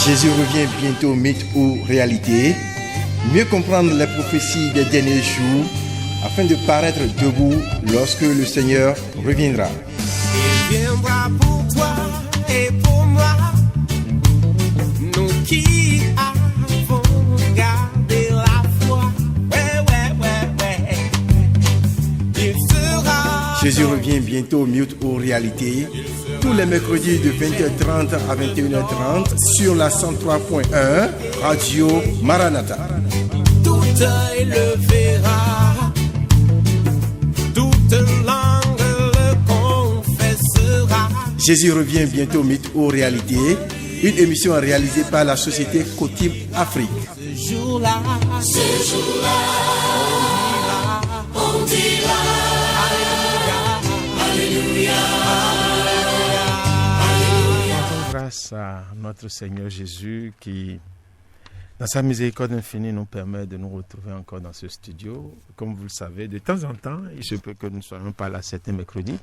Jésus revient bientôt, mythe ou réalité. Mieux comprendre les prophéties des derniers jours afin de paraître debout lorsque le Seigneur reviendra. Il viendra pour toi et pour moi, nous qui avons gardé la foi. Ouais. Il sera. Jésus revient bientôt, mythe ou réalité. Tous les mercredis de 20h30 à 21h30 sur la 103.1 Radio Maranatha. Tout œil le verra, toute langue le confessera. Jésus revient bientôt, mythe ou réalité. Une émission réalisée par la société Cotib Afrique. Ce jour-là, on dira Alléluia. Grâce à notre Seigneur Jésus qui, dans sa miséricorde infinie, nous permet de nous retrouver encore dans ce studio. Comme vous le savez, de temps en temps, il se peut que nous ne soyons pas là certains mercredis,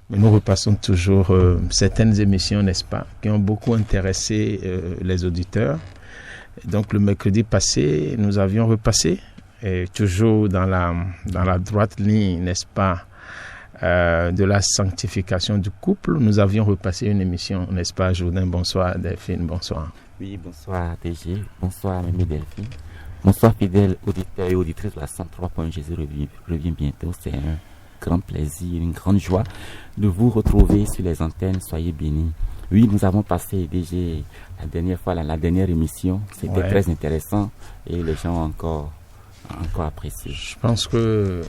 mais nous repassons toujours certaines émissions, n'est-ce pas, qui ont beaucoup intéressé les auditeurs. Donc le mercredi passé, nous avions repassé, et toujours dans la droite ligne, n'est-ce pas, de la sanctification du couple. Nous avions repassé une émission, n'est-ce pas, Jourdain? Bonsoir, Delphine, bonsoir. Oui, bonsoir DG, bonsoir Mémé Delphine, bonsoir fidèles auditeurs et auditrices de la 103. Jésus revient bientôt. C'est un grand plaisir, une grande joie de vous retrouver sur les antennes. Soyez bénis. Oui, nous avons passé DG la dernière fois, la dernière émission. C'était très intéressant et les gens ont encore apprécié. Je pense que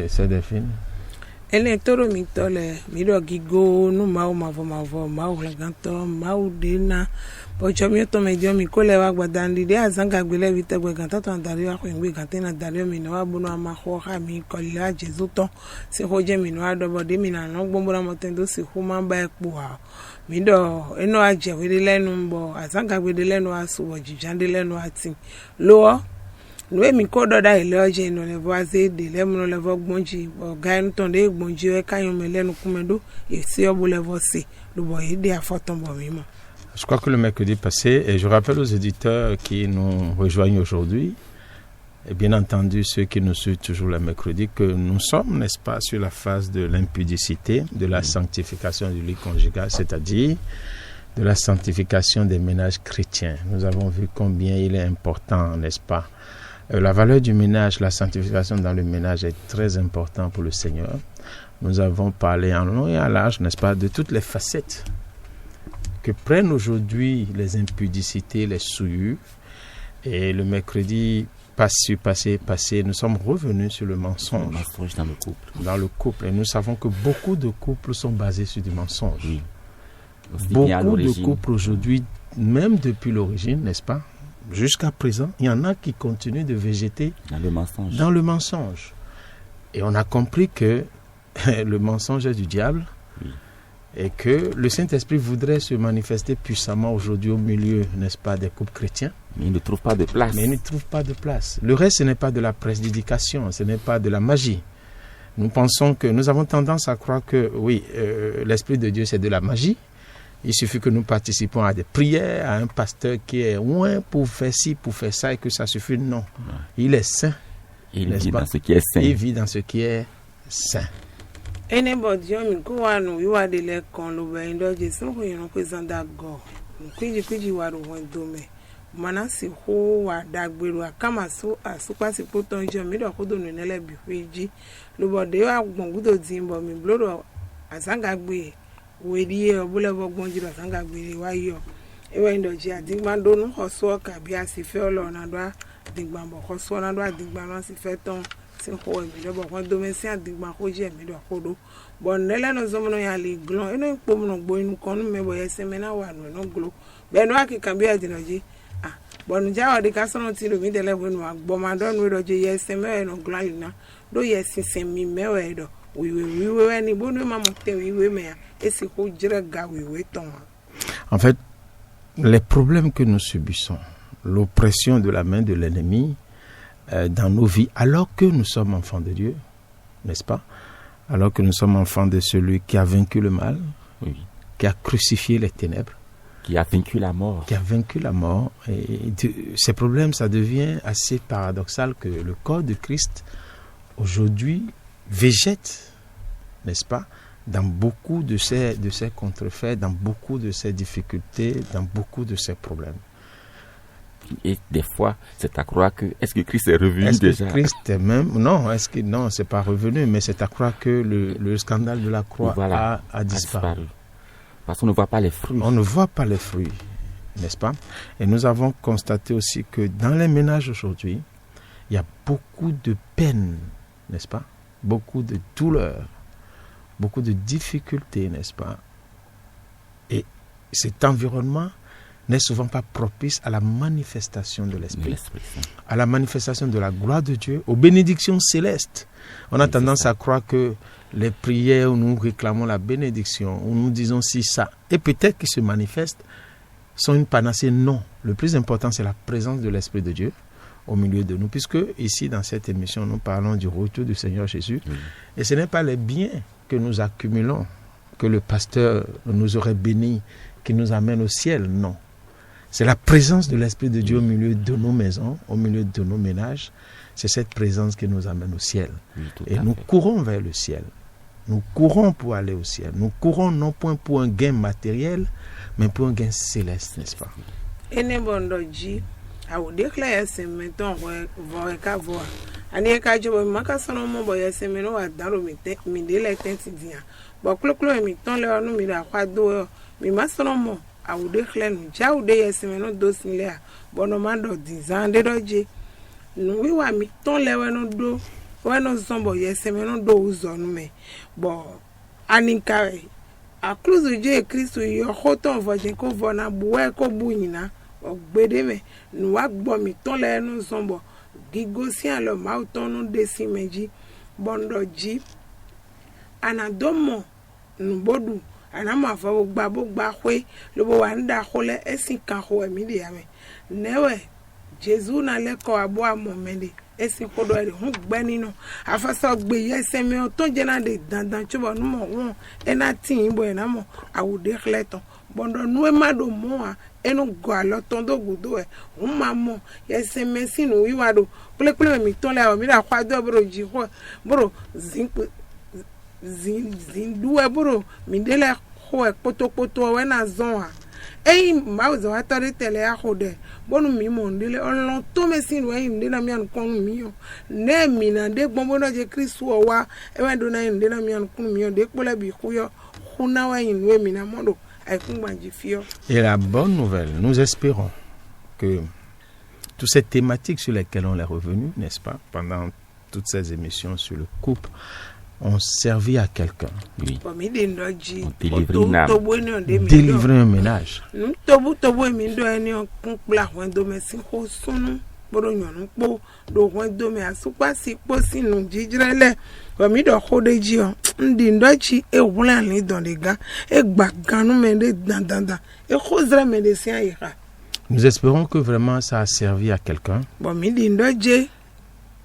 c'est Delphine. Ele toro mi tole mi do gigo nu mau la ganto mau dena pocho mi to me dio mi kole wa gbadandi de azanga gbele bi tegbe ganta to andari wa ko ngbe ganta na dari mi no wa bunu ama ho ha mi kola Jesu to se ho je mi no adobo de mi na no gbombora motendo se hu ma ba epo ha mi do eno aje we de lenu mbo azanga gbede lenu aso wo jijande lenu ati lo nous mi ko do da ile oje no le voise de le mo le vo gbonji o ga en ton de gbonji e kayon me lenu kumedo et si obo le voise le boy de afoton bo mi mo. Je crois que le mercredi passé, et je rappelle aux éditeurs qui nous rejoignent aujourd'hui, et bien entendu ceux qui nous suivent toujours le mercredi, que nous sommes, n'est-ce pas, sur la phase de l'impudicité, de la sanctification du lit conjugal, c'est-à-dire de la sanctification des ménages chrétiens. Nous avons vu combien il est important, n'est-ce pas, la valeur du ménage, la sanctification dans le ménage est très important pour le Seigneur. Nous avons parlé en long et en large, n'est-ce pas, de toutes les facettes que prennent aujourd'hui les impudicités, les souillures. Et le mercredi passé, nous sommes revenus sur le mensonge. Le mensonge dans le couple. Dans le couple. Et nous savons que beaucoup de couples sont basés sur du mensonge. Oui. Beaucoup de couples aujourd'hui, même depuis l'origine, n'est-ce pas, jusqu'à présent, il y en a qui continuent de végéter dans le mensonge. Et on a compris que le mensonge est du diable, oui, et que le Saint-Esprit voudrait se manifester puissamment aujourd'hui au milieu, n'est-ce pas, des couples chrétiens. Mais il ne trouve pas de place. Le reste, ce n'est pas de la prédication, ce n'est pas de la magie. Nous pensons que nous avons tendance à croire que, oui, l'Esprit de Dieu, c'est de la magie. Il suffit que nous participons à des prières, à un pasteur qui est loin pour faire ci, pour faire ça, et que ça suffit. Non. Il est saint. Il vit dans ce qui est saint. Il vit dans ce qui est saint. Manasi ho wa dagberu akama so asupa si poto njo mi do kodo no nele bi feji lo bode wa gbongudo timbo mi blodo asanga gbe wedi e obule bogbonji do asanga gbe wa yo ewe ndo ji adigba do nu hoso ka bi asife olorun do adigba bo hoso na do adigba na si fe ton si ho mi do bo kon do me si adigba ko je mi do kodo bon nele no zomo no ya le glon eno ipo mo no gbo inu kon me bo yese me na wa no glo be no akika bi adinoji bon jawo de kasono ti lo mi de level no agbo ma don we do je yese me no glon na do yese se mi me we do we ni bonu ma mo te we me esi ko jira ga we ton. En fait, les problèmes que nous subissons, l'oppression de la main de l'ennemi dans nos vies, alors que nous sommes enfants de Dieu, n'est-ce pas, alors que nous sommes enfants de celui qui a vaincu le mal, Oui. qui a crucifié les ténèbres, Qui a vaincu la mort. qui a vaincu la mort. Et ces problèmes, ça devient assez paradoxal que le corps de Christ, aujourd'hui, végète, n'est-ce pas, dans beaucoup de ces contrefaits, dans beaucoup de ces difficultés, dans beaucoup de ces problèmes. Et des fois, c'est à croire que, est-ce que Christ est revenu Est-ce déjà? que Christ est même... Non, c'est pas revenu, mais c'est à croire que le scandale de la croix Voilà, a disparu. Parce qu'on ne voit pas les fruits. On ne voit pas les fruits, n'est-ce pas? Et nous avons constaté aussi que dans les ménages aujourd'hui, il y a beaucoup de peine, n'est-ce pas? Beaucoup de douleurs, beaucoup de difficultés, n'est-ce pas? Et cet environnement n'est souvent pas propice à la manifestation de l'Esprit, L'Esprit Saint. à la manifestation de la gloire de Dieu, aux bénédictions célestes. On a Oui, tendance c'est ça. à croire que les prières où nous réclamons la bénédiction, où nous disons si ça, et peut-être qu'ils se manifestent, sont une panacée. Non. Le plus important, c'est la présence de l'Esprit de Dieu au milieu de nous, puisque ici, dans cette émission, nous parlons du retour du Seigneur Jésus. Oui. Et ce n'est pas les biens que nous accumulons, que le pasteur nous aurait bénis, qui nous amène au ciel, non. C'est la présence de l'Esprit de Dieu au milieu de nos maisons, au milieu de nos ménages. C'est cette présence qui nous amène au ciel. Oui, tout Et à nous fait. courons vers le ciel. Nous courons pour aller au ciel. Nous courons non point pour un gain matériel, mais pour un gain céleste, n'est-ce pas? ene bondo ji awo dekla ya seme ton vo ka vo ani ka jobo maka sono mo bo ya seme no wa daro mi de le tenti dia bo kloklo mi ton le onu mi da kwa do mi ma sono mo awo dekla nu ja o de ya seme no do sin le a bo no ma do dizan de do je nu wi wa mi ton le we no do we no zombo ya seme no do uzo nu me bo ani ka akluzu je Kristo yo hoton voje ko vona buwe ko bunyina ogbede me nu wa gbo mi ton le nu sombo gigosi an lo ma ton nu desi meji bondo ji anadomo nu bodu anama fa bo gba hwe lo bo wa nda hole esin kan ho emi de ame newe Jesu na le ko abo amomede esin kodo ere hun gbe ninu afaso gbe yese mi o ton je na de dandan chubo nu mo won ena tin bo ena mo awude khleton bondo nu e mado mo a enu go alo ton do gudo e un ma mo yese me sinu wiwa do pele mi ton le o mi da kwa do bro ji ho bro zin duwe bro mi de le ho e poto we na zon a eyi mawzo atore tele a hode bonu mi mo ndile olon to mesin we inde na mi an kon mi yo ne mi na de gbonbo no je Kristo o wa e we do na inde na mi an kun mi yo de pola bi kuyo kuna wa yin we mi na modo ai kun banji fio. Et la bonne nouvelle, nous espérons que toutes ces thématiques sur lesquelles on est revenu, n'est-ce pas, pendant toutes ces émissions sur le couple, ont servi à quelqu'un. Oui. Bo mi de ndoji Délivrer une âme. to bo ni on de mi Délivrer un ménage. nu to bo mi do eni on kun pla won do me sin ho sunu boro nyonu po do won do me asupa si po sinu jijrele bo mi do hode ji o ndi ndoji e wulan ni don de ga e gba ganu me de dandan e khozra me de sin ayika Nous espérons que vraiment ça a servi à quelqu'un bo mi di ndoje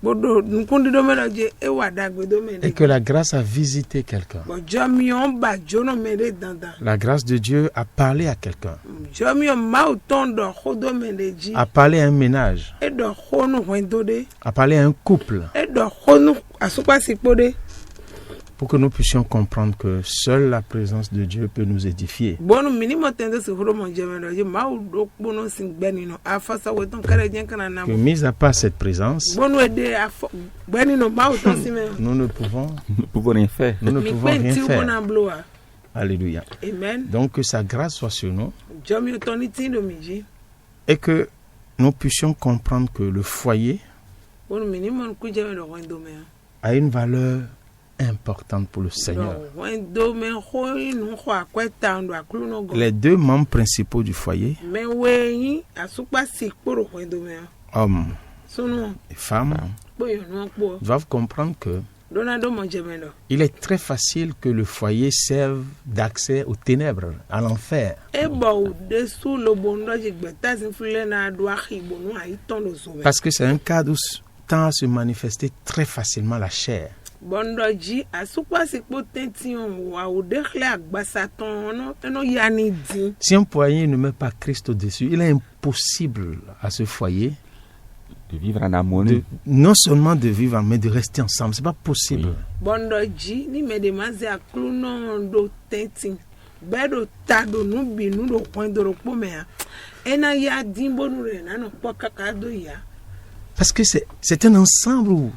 bodo nkundi do me doje e wada gbe do me et de que la grâce a visité quelqu'un. bo jomi on ba jono me de dandan La grâce de Dieu a parlé à quelqu'un, jomi on ma o ton do hodo me de ji a parlé à un ménage, e do honu wen do de a parlé à un couple, e do honu asupa si po de pour que nous puissions comprendre que seule la présence de Dieu peut nous édifier. bonu minimo tende se horo mo jeme do ma o do bono sin gbeni no afasa we ton kare jen kana na Que mis à part cette présence, bonu e de afo gbeni no ma o ton si me nous ne pouvons Nous ne pouvons rien faire. Nous ne mi pouvons rien penti faire. bona bloa Alléluia. amen Donc que sa grâce soit sur nous jomi o ton ni tin do mi ji et que nous puissions comprendre que le foyer bonu minimo ku jeme do wen do me a une valeur importante pour le Seigneur. do wen do me ho inu ho akweta ndo aklu no go Les deux membres principaux du foyer, me we yin asupa si poro wen do me hommes sunu et femmes, po yo no po doivent comprendre que donado mo jeme do il est très facile que le foyer serve d'accès aux ténèbres, à l'enfer. e bo de su lo bondo ji gbeta sin fule na do ahi bonu ai ton do so me Parce que c'est un cadre où tend à se manifester très facilement la chair. bondoji asukwa sikpo tention wa odekhle agbasaton no yani din. Si un foyer ne met pas Christ au-dessus, il est impossible à ce foyer de vivre en harmonie. Non seulement de vivre, mais de rester ensemble. C'est pas possible. Oui. Bondoji ni medemaze akluno do tentin. Bedo tado no binu do kwendo ro pomea. Ena ya dimbo no rena no pokaka do ya. Parce que c'est un ensemble où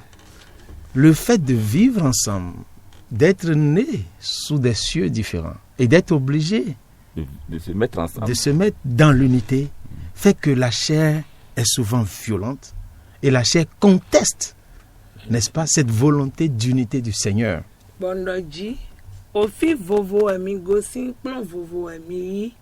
le fait de vivre ensemble, d'être né sous des cieux différents et d'être obligé De se mettre ensemble. de se mettre dans l'unité fait que la chair est souvent violente et la chair conteste, n'est-ce pas, cette volonté d'unité du Seigneur. Bondoji ofi vovo emi gosi plan vovo emi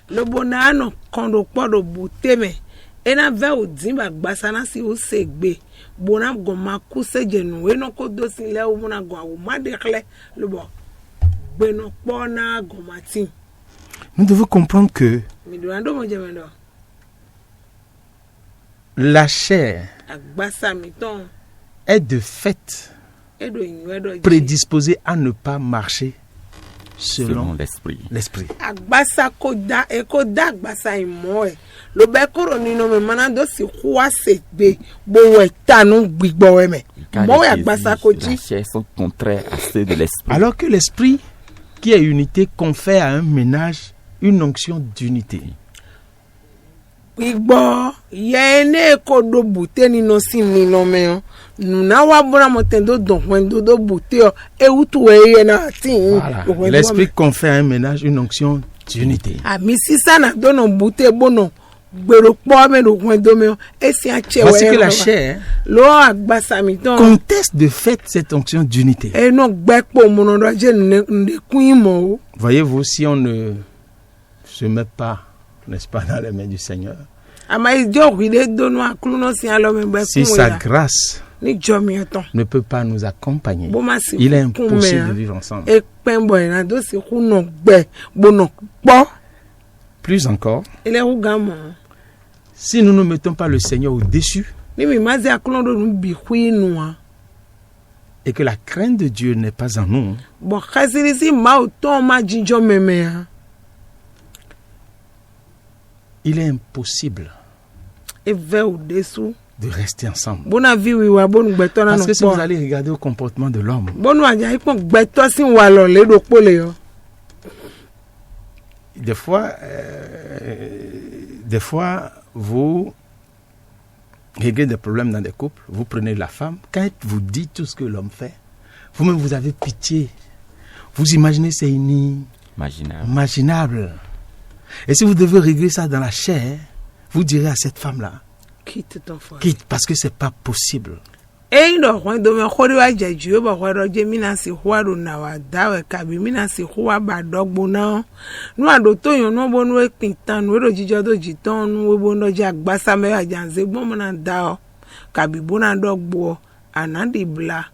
lo bonano kondo podo buteme ena ve odimba gbasana si o segbe bona goma kuseje nu eno ko dosi le o mona go awo madekle lo bo gbeno pona gomati. Nous devons comprendre que Mi do ando mo jemendo la chair agbasa mi ton est de fait edo inu edo prédisposée à ne pas marcher selon Selon l'esprit. l'esprit. agbasa ko da e ko da agbasa imo e lo be koro ninu me mana do si kwa segbe bo we tanu gbigbo we me Car mo we les agbasa désirs ko de la ji chair sont contraires à ceux de l'esprit. Alors que l'esprit qui est unité confère à un ménage une onction d'unité. gbigbo ye ne ko do bute ninu si ninu me o nuna wa bora mo ten do don kwendo do bute o e utu we ye na tin Voilà. L'esprit confère à un ménage une onction d'unité. ami sisa na do no bute bono gbero po me do kwendo me o e si a che Voici que we la chair lo agbasa mi ton conteste de fait cette onction d'unité. e no gbepo mo no do je ne kun mo o. Voyez-vous, si on ne se met pas, n'est-ce pas, dans les mains du Seigneur, Ama ijo wile do no aklu no si alo me gbe si kun sa ya grâce ni jo mi ton ne peut pas nous accompagner, bo ma si il est kun impossible me de vivre ensemble. e pembo na do si ku no gbe bo no po Plus encore, ele hu gamo si nous ne mettons pas le Seigneur au-dessus ni mi mazi aklu do nu bi kwinu a et que la crainte de Dieu n'est pas en nous, bo khasiri si ma o ton ma jinjo meme a il est impossible e ve o desu de rester ensemble. bona vi wi wa bonu gbe to na Parce no que si po vous allez regarder au comportement de l'homme, bonu aja ipon gbe to si wa lo le do pole yo des fois, vous réglez des problèmes dans des couples, vous prenez la femme, quand elle vous dit tout ce que l'homme fait, vous-même vous avez pitié. Vous imaginez, c'est Imaginable. inimaginable. Et si vous devez régler ça dans la chair, vous direz à cette femme-là, quitte ton foi quitte, parce que c'est pas possible. e ndo kwendo me khori wa jeju bo khoro je mina si khwaru na wa dawe kabi mina si khwa ba dogbo na nu ado to yan no bonu e pintan nu ro jijo do jitan nu we bondo je agbasa me wa janze gbo mo na da o kabi bona dogbo anandi bla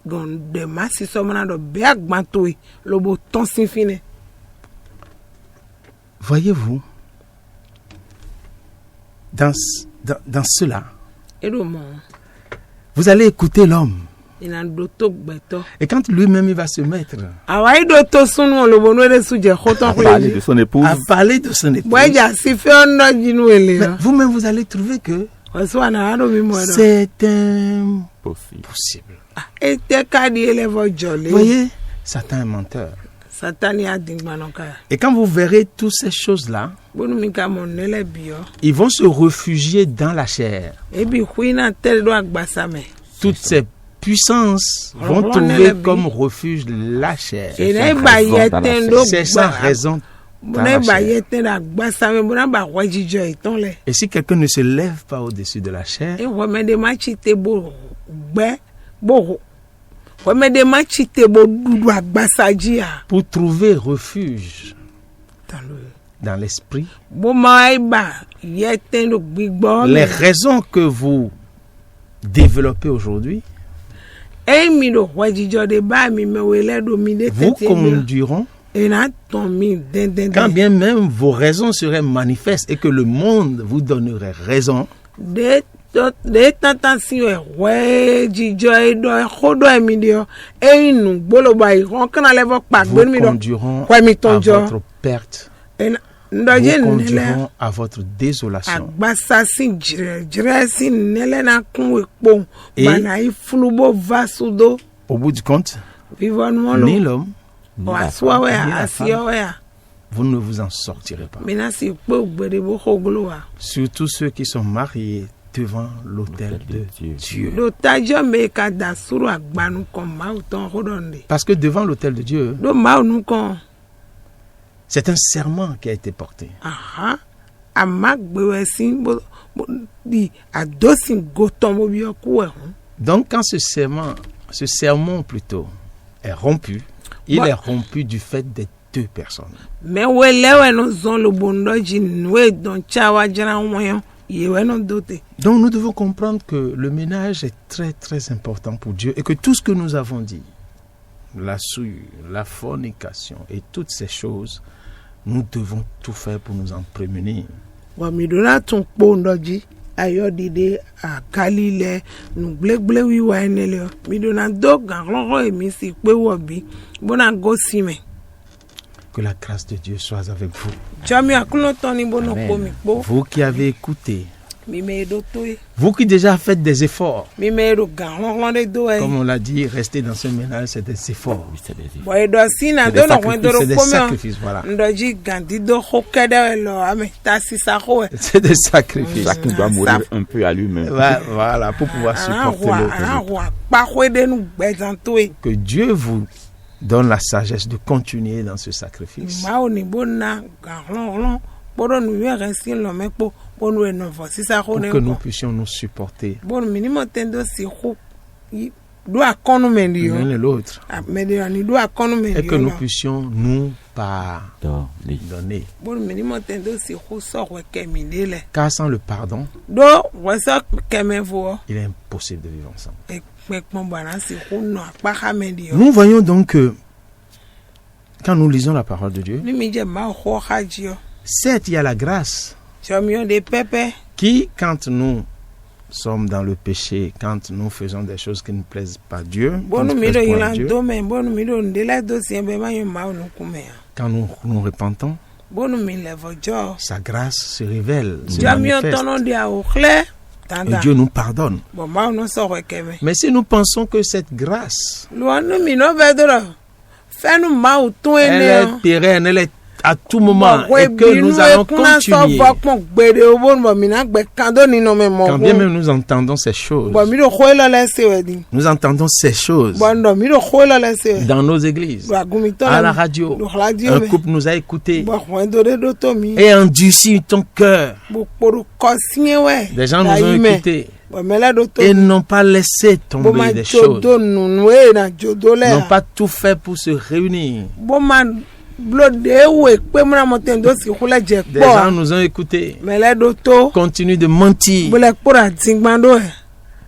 gon de masi so mo na do be agban to lo bo ton sin fine. Voyez-vous, dans cela, E do mo vous allez écouter l'homme. ina do to gbeto Et quand lui-même il va se mettre awai do to sunu lo bonu e su je khoton À parler de ko son épouse. à parler de son épouse, boja si fe on no jinu ele mais vous-même vous allez trouver que Oswa na ado mi mo do. c'est impossible. Possible. Ete kadi elevo jolly. Vous voyez, Satan est menteur. Satani adingmanoka. Et quand vous verrez toutes ces choses-là, Bonu mi ka mon nele bio. ils vont se réfugier dans la chair. Ebi huina tel do agbasa me. Toutes ces puissances vont Alors, on est trouver là, comme refuge la chair. E sans na ba raison ye dans la ten chair. do C'est sans raison dans Bona la ba ye chair. ten agbasa me bona ba wajijo iton le. Et si quelqu'un ne se lève pas au-dessus de la chair, E wo me de ma chite bo gbe bo. Wo me de ma chite bo dudu agbasa ji a. pour trouver refuge Tan lo. dans l'esprit, Bo ma e ba ye ten do gbigbo. les raisons que vous développez aujourd'hui E mi do wajijo de ba mi me wele do mi de vous tete. conduiront, Et là, ton mi den. quand bien même vos raisons seraient manifestes et que le monde vous donnerait raison, De de tantan si we jijo edo xodo emi dio einu gbolo ba iron kana levo pagbe mi do conduiront kwa mi à tonjo votre perte. ndoje Vous nele conduiront à votre désolation. agbasa si jire si nele na kun epo Et- bana ifulubo vasudo Au bout du compte, vivon ni molo l'homme, waswa we ni la asio we vous ne vous en sortirez pas. mina si pe ogbere bo xoglo wa Surtout ceux qui sont mariés devant l'autel de Dieu. do tajo me ka da suru agbanu kon ma o ton xodonde Parce que devant l'autel de Dieu, do ma onu kon c'est un serment qui a été porté. aha amagbewe si bo di adosin goton mo bi oku e hun Donc quand ce serment plutôt, est rompu, il Bah. est rompu du fait des deux personnes. me we lewe no zon lo bondo ji nwe don chawa jara won yewe no dote Donc nous devons comprendre que le ménage est très très important pour Dieu et que tout ce que nous avons dit, la souillure, la fornication et toutes ces choses, nous devons tout faire pour nous en prémunir. wa mi do na tun po ndoji ayo dide akalile nu glegble wi wa enele mi do na do gan ro emi si pe wo bi bona go sime Que la grâce de Dieu soit avec vous. jami akulo ton ni bono Amen. po mi po Vous qui avez écouté, mi me do to e vous qui déjà faites des efforts, mi me do gan ro de do e comme on l'a dit, rester dans ce ménage, c'est des efforts. Oui, c'est des efforts. boy do sina C'est do des no kwen do sacrifices, c'est des po me sacrifices, voilà. ndoji gandi do hokede lo ame ta si sa ho e C'est des sacrifices. Chacun doit mourir un peu à lui-même. Voilà, pour pouvoir supporter l'autre. wa pa ho de nu gbezan to e Que Dieu vous donne la sagesse de continuer dans ce sacrifice. ma o ni bona gan ro bodo nu ye resin lo me po bonu e no vo si sa ho Pour ne que nous ko puissions nous supporter bonu minimo tendo si ho do akonu me ndi l'un yo et l'autre. me de ni do akonu me Et ndi que yo nous puissions nous pardonner. Donner. bonu minimo tendo si ho so we kemi dele Car sans le pardon, do we so kemi vo il est impossible de vivre ensemble. e pe pon bana si ho no apa ha me ndi yo Nous voyons donc que quand nous lisons la parole de Dieu, ni mi je ma ho haji yo certes, il y a la grâce chomi de pepe qui, quand nous sommes dans le péché, quand nous faisons des choses qui ne plaisent pas à Dieu, qui bonu ne mi do plaisent point à yila Dieu, do me bonu mi do ndela do si be ma yo ma onu kume ya quand nous nous repentons, bonu mi levo jo sa grâce se révèle, se jami yo manifeste, tono dia o kle et tanda Dieu nous pardonne. bon ma onu so we kemi Mais si nous pensons que cette grâce, lo nu mi no be do fenu ma o tun elle ene est pérenne, elle est à tout moment, Bon, et que nous allons continuer, quand quand bien même nous entendons ces choses, nous entendons ces choses dans nos églises, à la radio, un couple nous a écoutés et endurci ton cœur. Des gens nous ont écoutés et n'ont pas laissé tomber des choses, n'ont pas tout fait pour se réunir. Des gens nous ont écoutés, continuent de mentir.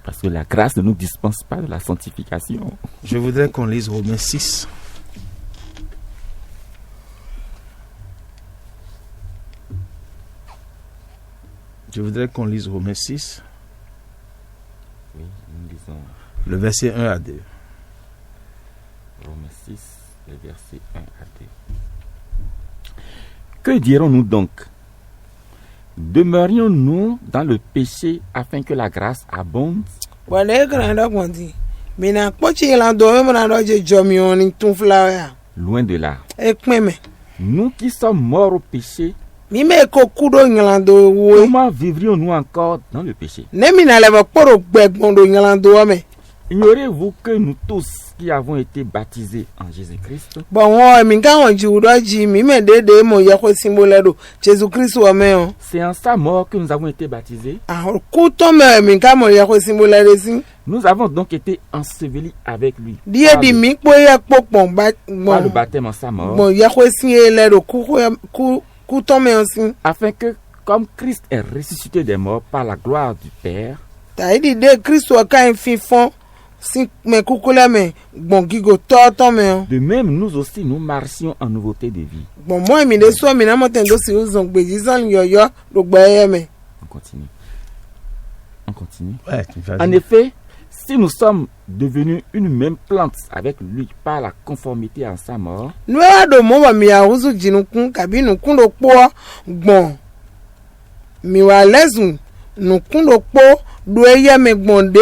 Parce que la grâce ne nous dispense pas de la sanctification. Je voudrais qu'on lise Romains 6. Je voudrais qu'on lise Romains 6, Oui, nous lisons le verset 1 à 2. Romains 6, le verset 1 à 2. Que dirons-nous donc? Demeurions-nous dans le péché afin que la grâce abonde? Loin de là. Nous qui sommes morts au péché, comment vivrions-nous encore dans le péché? Ignorez-vous que nous tous qui avons été baptisés en Jésus-Christ, c'est en sa mort que nous avons été baptisés. Nous avons donc été ensevelis avec lui par le baptême en sa mort, afin que, comme Christ est ressuscité des morts par la gloire du Père, de même nous aussi nous marchions en nouveauté de vie. On continue. On continue. Ouais, tu vas En dire. effet, si nous sommes devenus une même plante avec lui par la conformité à sa mort, nu ya do mo wa mi ya uzu jinukun kabi nukun do po gbon mi wa lezun nukun do po do eye me gbon de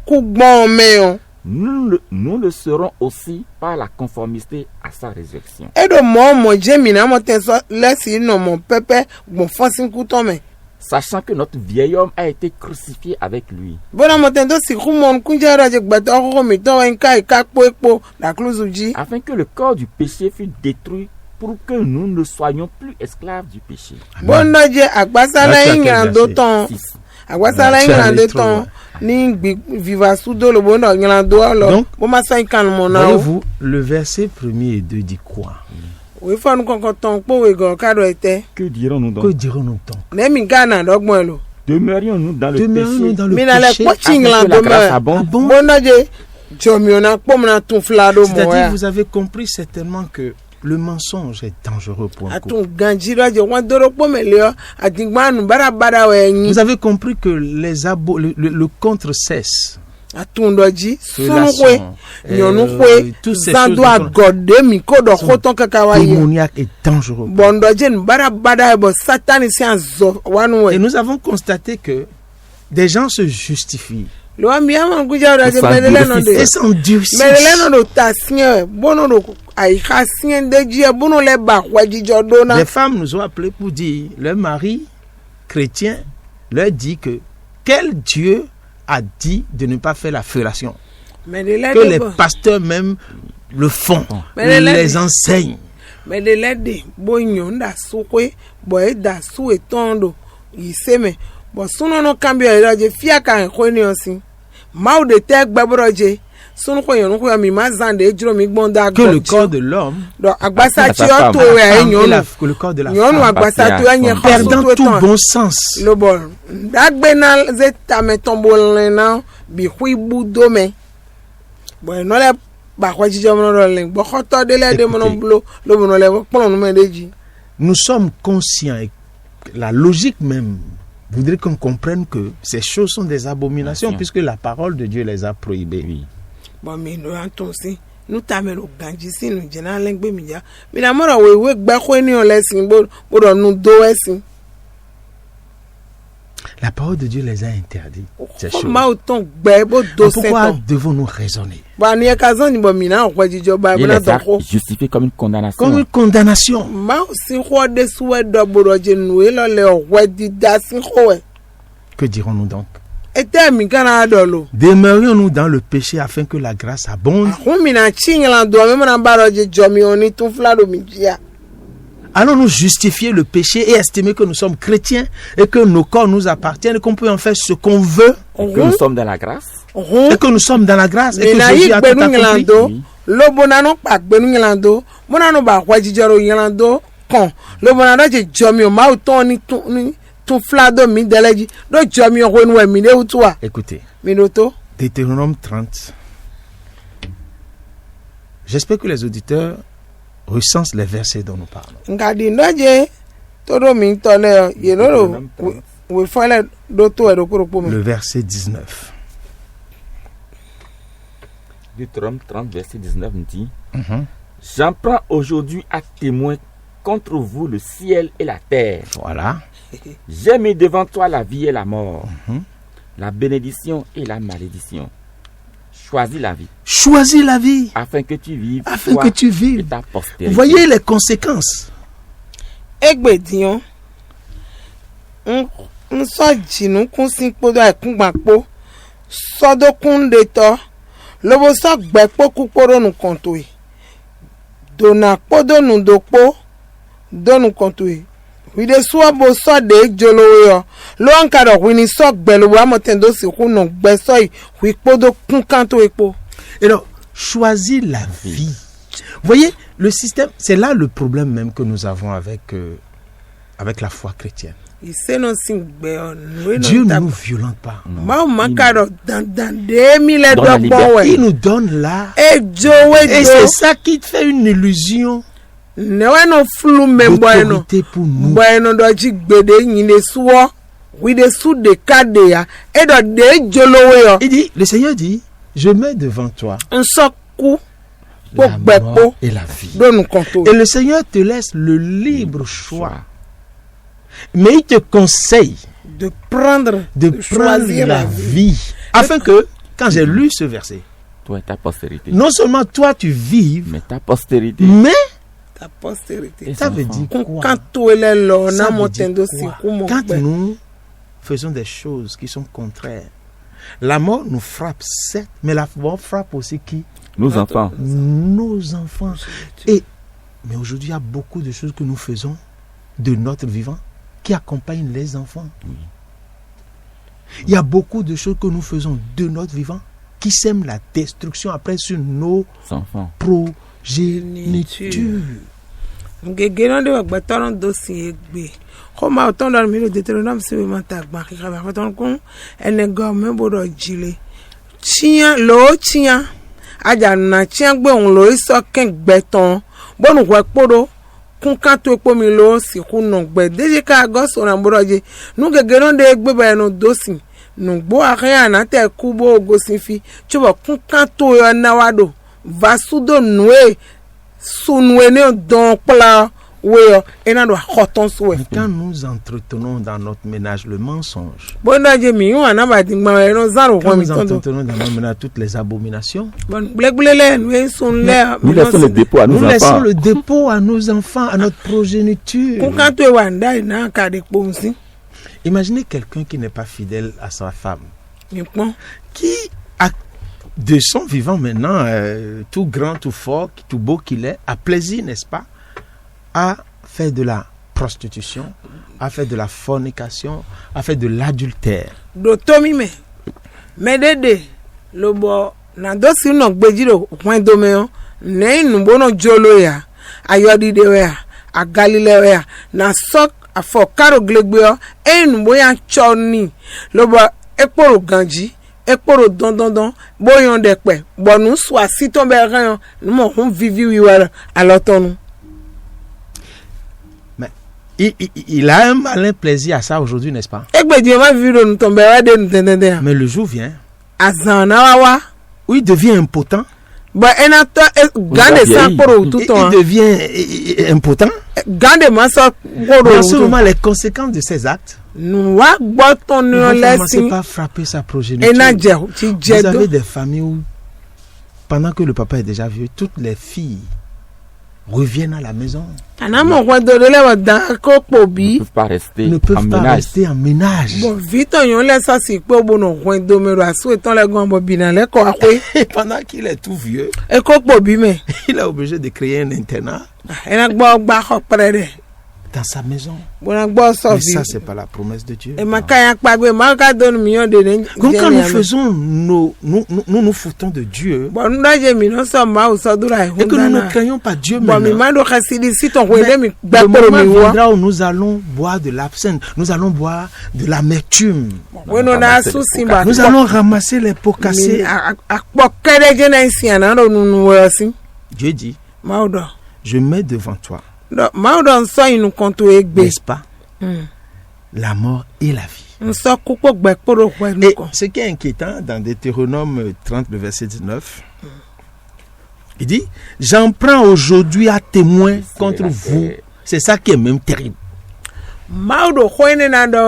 ku gbon me o nous le serons aussi par la conformité à sa résurrection. e do mo je mi na mo ten so lesi no mo pepe gbon fosin ku to me Sachant que notre vieil homme a été crucifié avec lui, bona mo ten do si ku mon kun jara je gbato ko mi to en kai ka po la kluzuji afin que le corps du péché fût détruit pour que nous ne soyons plus esclaves du péché. bondo je agbasala Là, tu as quel ingando verset? ton 6. agbasala Ouais, tu as ingando les trois, ton ouais. ni viva sudo lo bondo ingando lo Donc, bo ma sa kan mo na o Voyez-vous, le verset 1er et 2 dit quoi? we fonu kon ton po we go ka do ete Que dirons-nous Que donc? dirons-nous donc? ne mi gana dogbon lo Demeurions-nous dans le Demeurons-nous péché dans le mi na le péché. po afin que chingla la do grâce me abonde? bondo je jomi ona pom na tun flado mo C'est-à-dire, ya vous avez compris certainement que le mensonge est dangereux pour un couple. atun ganji do je won doro po me le adigba nu bara we yin Vous avez compris que le contre cesse. atun do ji sunu Relation, kwe nyonu kwe toutes ces zando choses agode mi ko do sont khoton kaka wa yi démoniaque est dangereux. bondo je nu bara bo satani si anzo wanu Et we nous avons constaté que des gens se justifient lo mi ama guja do je Ils medele no s'endurcissent. de et s'endurcissent. medele no do tasien bono do ai khasien de ji bono le ba kwa jijo do na Les femmes nous ont appelés pour dire, leur mari chrétien leur dit que quel Dieu a dit de ne pas faire la fellation, medele que de les bo pasteurs même le font, Mais les enseignent. medele de bo nyonda sukwe bo e da su etondo yiseme bo suno no cambio era je fia kan ko ni osin mau de te gbabro je sunu ko yon ko mi ma zande ejro mi gbonda Que le corps de l'homme do agbasa ti femme. o to we et nyonu que le corps de la nyonu femme, agbasa to enye perdant khosu tout to bon sens, lo bol dagbe na ze tametombo na bi hui budo me bo no le ba kwa jijo mo ro le bo khoto de le de mo no blo lo bo no le pon no me deji nous sommes conscients et la logique même voudrait qu'on comprenne que ces choses sont des abominations Bien sûr. puisque la parole de Dieu les a prohibées. Oui. bo mi no anton si nu tamelo ganji sinu jena lengbe mi ja mi na mo ro we gba ko ni o lesin bo do nu do esin La parole de Dieu les a interdits, ces choses. ma o ton gbe bo do Alors pourquoi seton devons-nous raisonner ba ni e ka zon ni bo mi na kwa jijo ba Et na les do actes ko justifiés comme une condamnation. comme une condamnation? ma o si ko de suwe do bo ro je nu e lo le o we di da sin ko we Que dirons-nous donc? ete mi kana do lo Demeurions-nous dans le péché afin que la grâce abonde? ahun mi na chingla do mi mo na ba ro je jo mi oni tun flado mi jia Allons-nous justifier le péché et estimer que nous sommes chrétiens et que nos corps nous appartiennent et qu'on peut en faire ce qu'on veut Que nous sommes dans la grâce. et que nous sommes dans la grâce et mi que na yi Jésus a tout gbenu accompli? ngilando Oui. lo bo na no pa gbenu ngilando mo na no ba kwa jijoro ngilando kon lo bo na do je jo mi o ma o ton ni tun flado mi deleji do jo mi o ko nu e mi le utuwa Écoutez, mi no to Deutéronome 30. J'espère que les auditeurs recensent les versets dont nous parlons. nga di no je to do mi to le ye no ro we fele do to e do ko po mi Le verset 19. Deutéronome 30, verset 19 nous dit: J'en prends aujourd'hui à témoin contre vous le ciel et la terre. Voilà. J'ai mis devant toi la vie et la mort, la bénédiction et la malédiction. Choisis la vie, Choisis la vie afin que tu vives, afin toi que tu et vives. ta postérité. Vous voyez les conséquences. egbe dion so jinu kun sin po do ekun gba po so do kun de to lobo so gbe po ku poro nu konto yi do na po do nu do po do nu konto yi we de so bo so de jolo yo lo an ka do we ni so gbe lo wa mo ten do si ku nu gbe so yi we po do kun kanto epo Et donc, choisis la vie. Vous voyez, le système, c'est là le problème même que nous avons avec la foi chrétienne. ise no sin gbe o nu Dieu no ne ta nous violente pas. ma o ma ka do dan de mi le Dans la do liberté. bo we Il nous donne là. e jowe Et do c'est ça qui fait une illusion ne wa no flu me boy no d'autorité pour nous. boy no do ji gbede yin le suwo oui dessous de kadea et de jolowe Il dit, le Seigneur dit, je mets devant toi nsoku la gbogbo mort et la vie. do nu konto Et le Seigneur te laisse le libre choix. Mais il te conseille de prendre de prendre choisir la vie. Afin que, quand j'ai lu ce verset, Toi et ta postérité. non seulement toi tu vives, Mais ta postérité. mais ta postérité. Et ça son veut enfant. dire quoi? Quand tu es là, Ça na veut motendo dire quoi? siku mo Quand gbe. nous faisons des choses qui sont contraires, la mort nous frappe, certes, mais la mort frappe aussi qui? Nos enfants. Nos enfants. Mais aujourd'hui, il y a beaucoup de choses que nous faisons de notre vivant qui accompagnent les enfants. Il y a beaucoup de choses que nous faisons de notre vivant qui sèment la destruction après sur nos Enfants. progénitures. Ngegeno de gbatoron dosi egbe. Koma oton do mi lo Deutéronome se ma ta gba ki ka ba foton kun ene go me bodo jile. Tian lo tian. Aja na tian gbe ohun lo iso ken gbeton. Bonu we podo kun kan to epo mi lo si kun no gbe. Deje ka go so na bodo je. Nu gegeno de egbe ba no dosi. Nu gbo akan na te kubo ogosin fi. Chubo kun kan to yo na wado. Vasudo noe sunwe ne don pla we e na do hoton so Mais quand nous entretenons dans notre ménage le mensonge, bonda je mi wa na ba din gba e no zaro quand ko mi nous tondo entretenons dans notre ménage toutes les abominations, bon blegbelele we sun le Nous laissons le dépôt à nos nous laissons enfants. le dépôt à nos enfants, à notre progéniture. kun kan to e wa ndai na ka de ponsi Imaginez quelqu'un qui n'est pas fidèle à sa femme, mi pon qui a de son vivant maintenant, tout grand, tout fort, tout beau qu'il est, a plaisir, n'est-ce pas, à faire de la prostitution, à faire de la fornication, à faire de l'adultère. do to mi me dede lo bo na do si no gbeji do pon do me o ne nu bo no jolo ya ayodi de we a galile we na sok afọ karo glegbe o enu boya choni lo bo eporo ganji eporo dandandan boyan depe bonu so asiton be ran nu mo hun vivi wiwa alotonu Mais il a un malin plaisir à ça aujourd'hui, n'est-ce pas? egbeji ma vivi do nu ton be wa de nu tendende Mais le jour vient azana wa où il devient impotent. bo enato gande vieilli. san poro Il tuton devient impotent. gande ma so poro Dans ce tuton moment, les conséquences de ses actes nu wa gbo ton ne ni vont commencer lesin par frapper sa progéniture. ena je ti Vous je do avez des familles où, pendant que le papa est déjà vieux, toutes les filles reviennent à la maison, anamo kwa do le wa dan ko po bi Ne peuvent pas rester ne en peuvent pas ménage. rester en ménage. bon vito yon le so si pe obo no kwa do me ro aso eton le gan bo bi na le ko akwe Et pendant qu'il est tout vieux, e ko po bi me il est obligé de créer un internat ena gbo gba ko pere de dans sa maison. bo na gbo so Mais bi ça, c'est pas la promesse de Dieu. e ma ka yan pagbe ma ka do mi yon de ne Donc quand nous faisons nous foutons de Dieu bon nda je mi no so ma o so dura e et que nous hundana ne craignons pas Dieu bon mi maintenant. ma do ka si di si ton ko de mi Le gba poro moment mi wo viendra où nous allons boire de l'absinthe, nous allons boire de l'amertume, we no na su simba nous allons ramasser les pots cassés. akpo kere je na si ana do nu wo si Dieu dit, ma o do je mets devant toi, ma o do so inu konto egbe n'est-ce pas, la mort et la vie. nso kupo gbe poro ko Et nu ko ce qui est inquiétant dans Deutéronome 30, le verset 19, il dit, j'en prends aujourd'hui à témoin contre vous. C'est ça qui est même terrible. ma do ko ene na do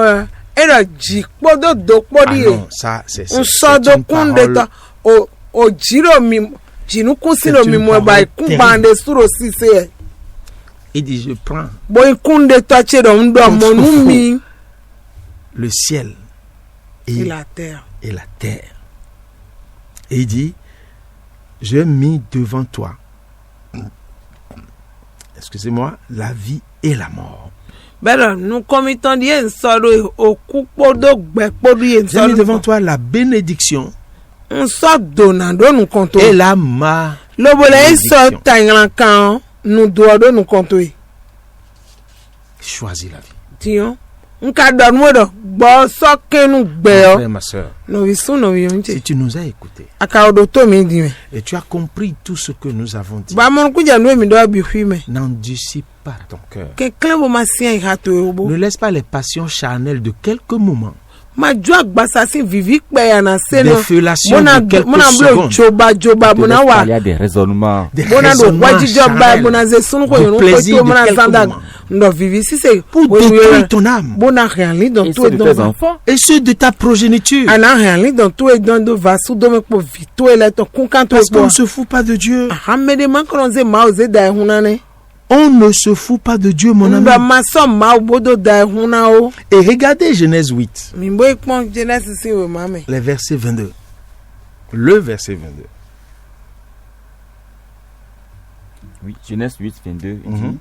e do ji podo do Ah podi non, ça c'est nso do une kunde parole. to o jiro mi jinu kusino C'est mi une mo ba parole ikun bande suro sise Il dit, je prends bo ikunde to che do ndo mo nu mi le ciel et et la terre la terre. Et il dit, j'ai mis devant toi, excusez-moi, la vie et la mort. bero nu komiton di nso do o kupo do gbe podi J'ai mis nso devant toi la bénédiction nso do na do nu konto et la malédiction. lo bo le nso tangran kan nu do do nu konto e Choisis la vie. tiyon nka don modo bo so kenu gbe Mon o frère, ma soeur, no vi sun no vi unche si tu nous as écoutés aka odo to mi di me et tu as compris tout ce que nous avons dit, ba mon ku ja no mi do bi hui me n'endurcis pas ton cœur. ke kle bo ma sien ha to obo Ne laisse pas les passions charnelles de quelques moments, ma jo agbasa si vivi pe ya na se des no fellations de quelques blo secondes, joba mona wa Il y a des raisonnements. des bona do raisonnements waji joba charnels, mona ze sun ko de yonu ko plaisir to de mona quelques sanda moments, ndo vivi si se pour détruire ton âme bona rien dans Et tout ceux et de dans tes enfants. et ceux de ta progéniture. ana rien dans tout et dans do va su do me po vito ele to kun kan to Parce qu'on po ne se fout pas de Dieu. hamede man kon ze ma o ze da hunane On ne se fout pas de Dieu, mon ndo ami. ma so ma o bodo da huna o Et regardez Genèse 8, mi boy pon Genesis si we mame les versets 22. Le verset 22. Oui, Genèse 8, 22. il Mhm. dit,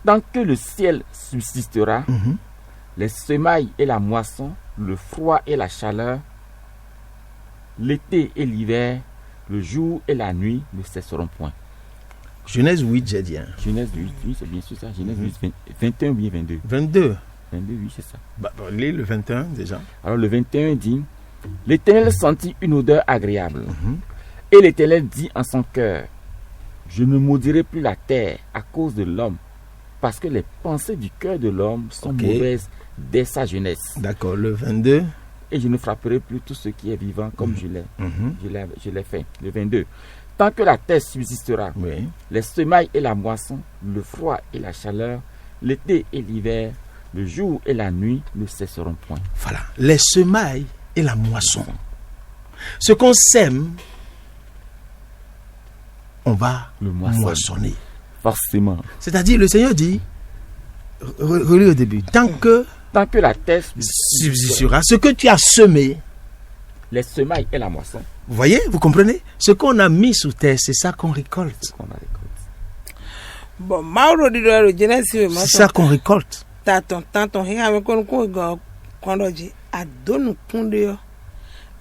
tant que le ciel subsistera, Mhm. les semailles et la moisson, le froid et la chaleur, l'été et l'hiver, le jour et la nuit ne cesseront point. Genèse 8, j'ai dit. Hein. Genèse 8, oui, c'est bien sûr ça. Genèse 8, 21, oui, 22. 22. 22, oui, c'est ça. Bah, lis le 21 déjà. Alors le 21 dit, l'Éternel sentit une odeur agréable. Mhm. Et l'Éternel dit en son cœur, je ne maudirai plus la terre à cause de l'homme, parce que les pensées du cœur de l'homme sont Ok. mauvaises dès sa jeunesse. D'accord, le 22. Et je ne frapperai plus tout ce qui est vivant comme Mhm. je l'ai fait. Le 22. Tant que la terre subsistera, Oui. les semailles et la moisson, le froid et la chaleur, l'été et l'hiver, le jour et la nuit ne cesseront point. Voilà. Les semailles et la moisson. Ce qu'on sème, on va Le moissonner. moissonner. Forcément. C'est-à-dire, le Seigneur dit, relis au début, tant que Tant que la terre subsistera, ce que tu as semé, les semailles et la moisson, vous voyez, vous comprenez? Ce qu'on a mis sous terre, c'est ça qu'on récolte. qu'on a récolté. bon mauro di do Genesis we ma C'est ça qu'on récolte. taton he ha me kon ko go kondoji adonu kunde yo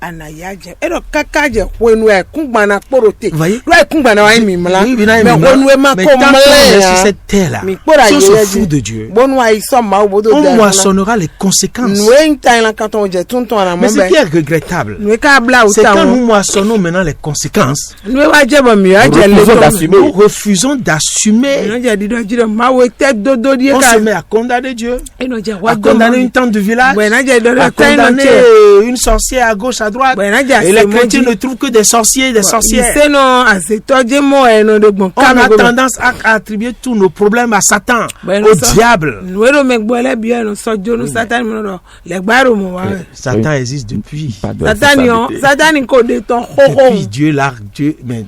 anayaje ero kakaje wenu e kungbana porote Vous voyez? lo e kungbana wa mi mla Oui, bien, mais mais wenu e ma mais ko tant qu'on est mle sur ya cette terre-là, mi pora si on se yeje fout de Dieu, bonu ai so ma obodo on da moissonnera les conséquences. nous ntain la kanton je tonton na Mais mo ce qui be est regrettable, nous ka bla c'est uta quand nous won moissonnons maintenant les conséquences, nous wa je bo mi aje le Refusons to d'assumer. nous refusons d'assumer. nous je di do jiro ma wo te dodo di On ka se met à condamner Dieu, eno je wa à condamner une tante du village, bueno je do à tain no condamner che une sorcière à gauche, à droite. bueno je Et les se chrétiens moji ne trouvent que des sorciers, des sorcières. ise no asetoje mo eno de gbon On ka a me tendance à attribuer tous nos problèmes à Satan, Ben, au ça- diable. nuero me gbole bi eno sojo nu satan mo do le gbaro mo wa Satan existe depuis. Pas de satan yo responsabilité. satan ko de ton Depuis hoho Dieu, Dieu, mais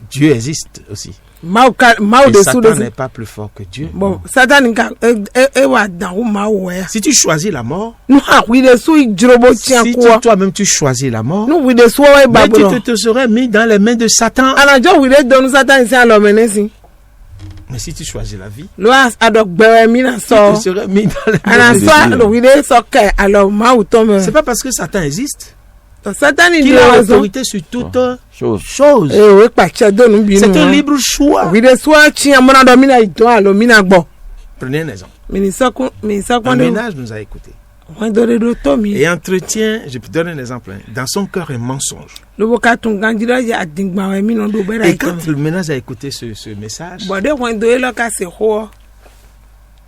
Dieu existe aussi. mau Et de su Satan de n'est pas plus fort que Dieu. bon satan ka e wa dan o ma wo ya Si tu choisis la mort, nu ha wi de su ijrobo tian si ko toi-même tu choisis la mort, nu wi de su wa mais baburo tu te serais mis dans les mains de Satan. anajo wi de donu satan si alo menesi Mais si tu choisis la vie, lo adok gbewe mi na tu so te serais mis dans les mains ana de so Dieu. lo wi de so ke alo ma u to me C'est pas parce que Satan existe satan ni qu'il de a wa so autorité sur toute Chose. chose. e we pa che donu bi C'est nu un libre choix. wi de so chi amona do mi na ito alo mi na gbo Prenez un exemple. mi so Un kon de ménage nous a écoutés. wọ́n dọ́rẹ́ ló tọ́ mi. Et entretient, je peux donner un exemple, hein, dans son cœur un mensonge. lówó ká tún ganjira yẹ àdìgbà ẹ̀mí náà ló bẹ̀rẹ̀ Et àìtọ́. quand le ménage a écouté ce message, bọ̀dé wọ́n dọ́rẹ́ lọ́ka sí hó.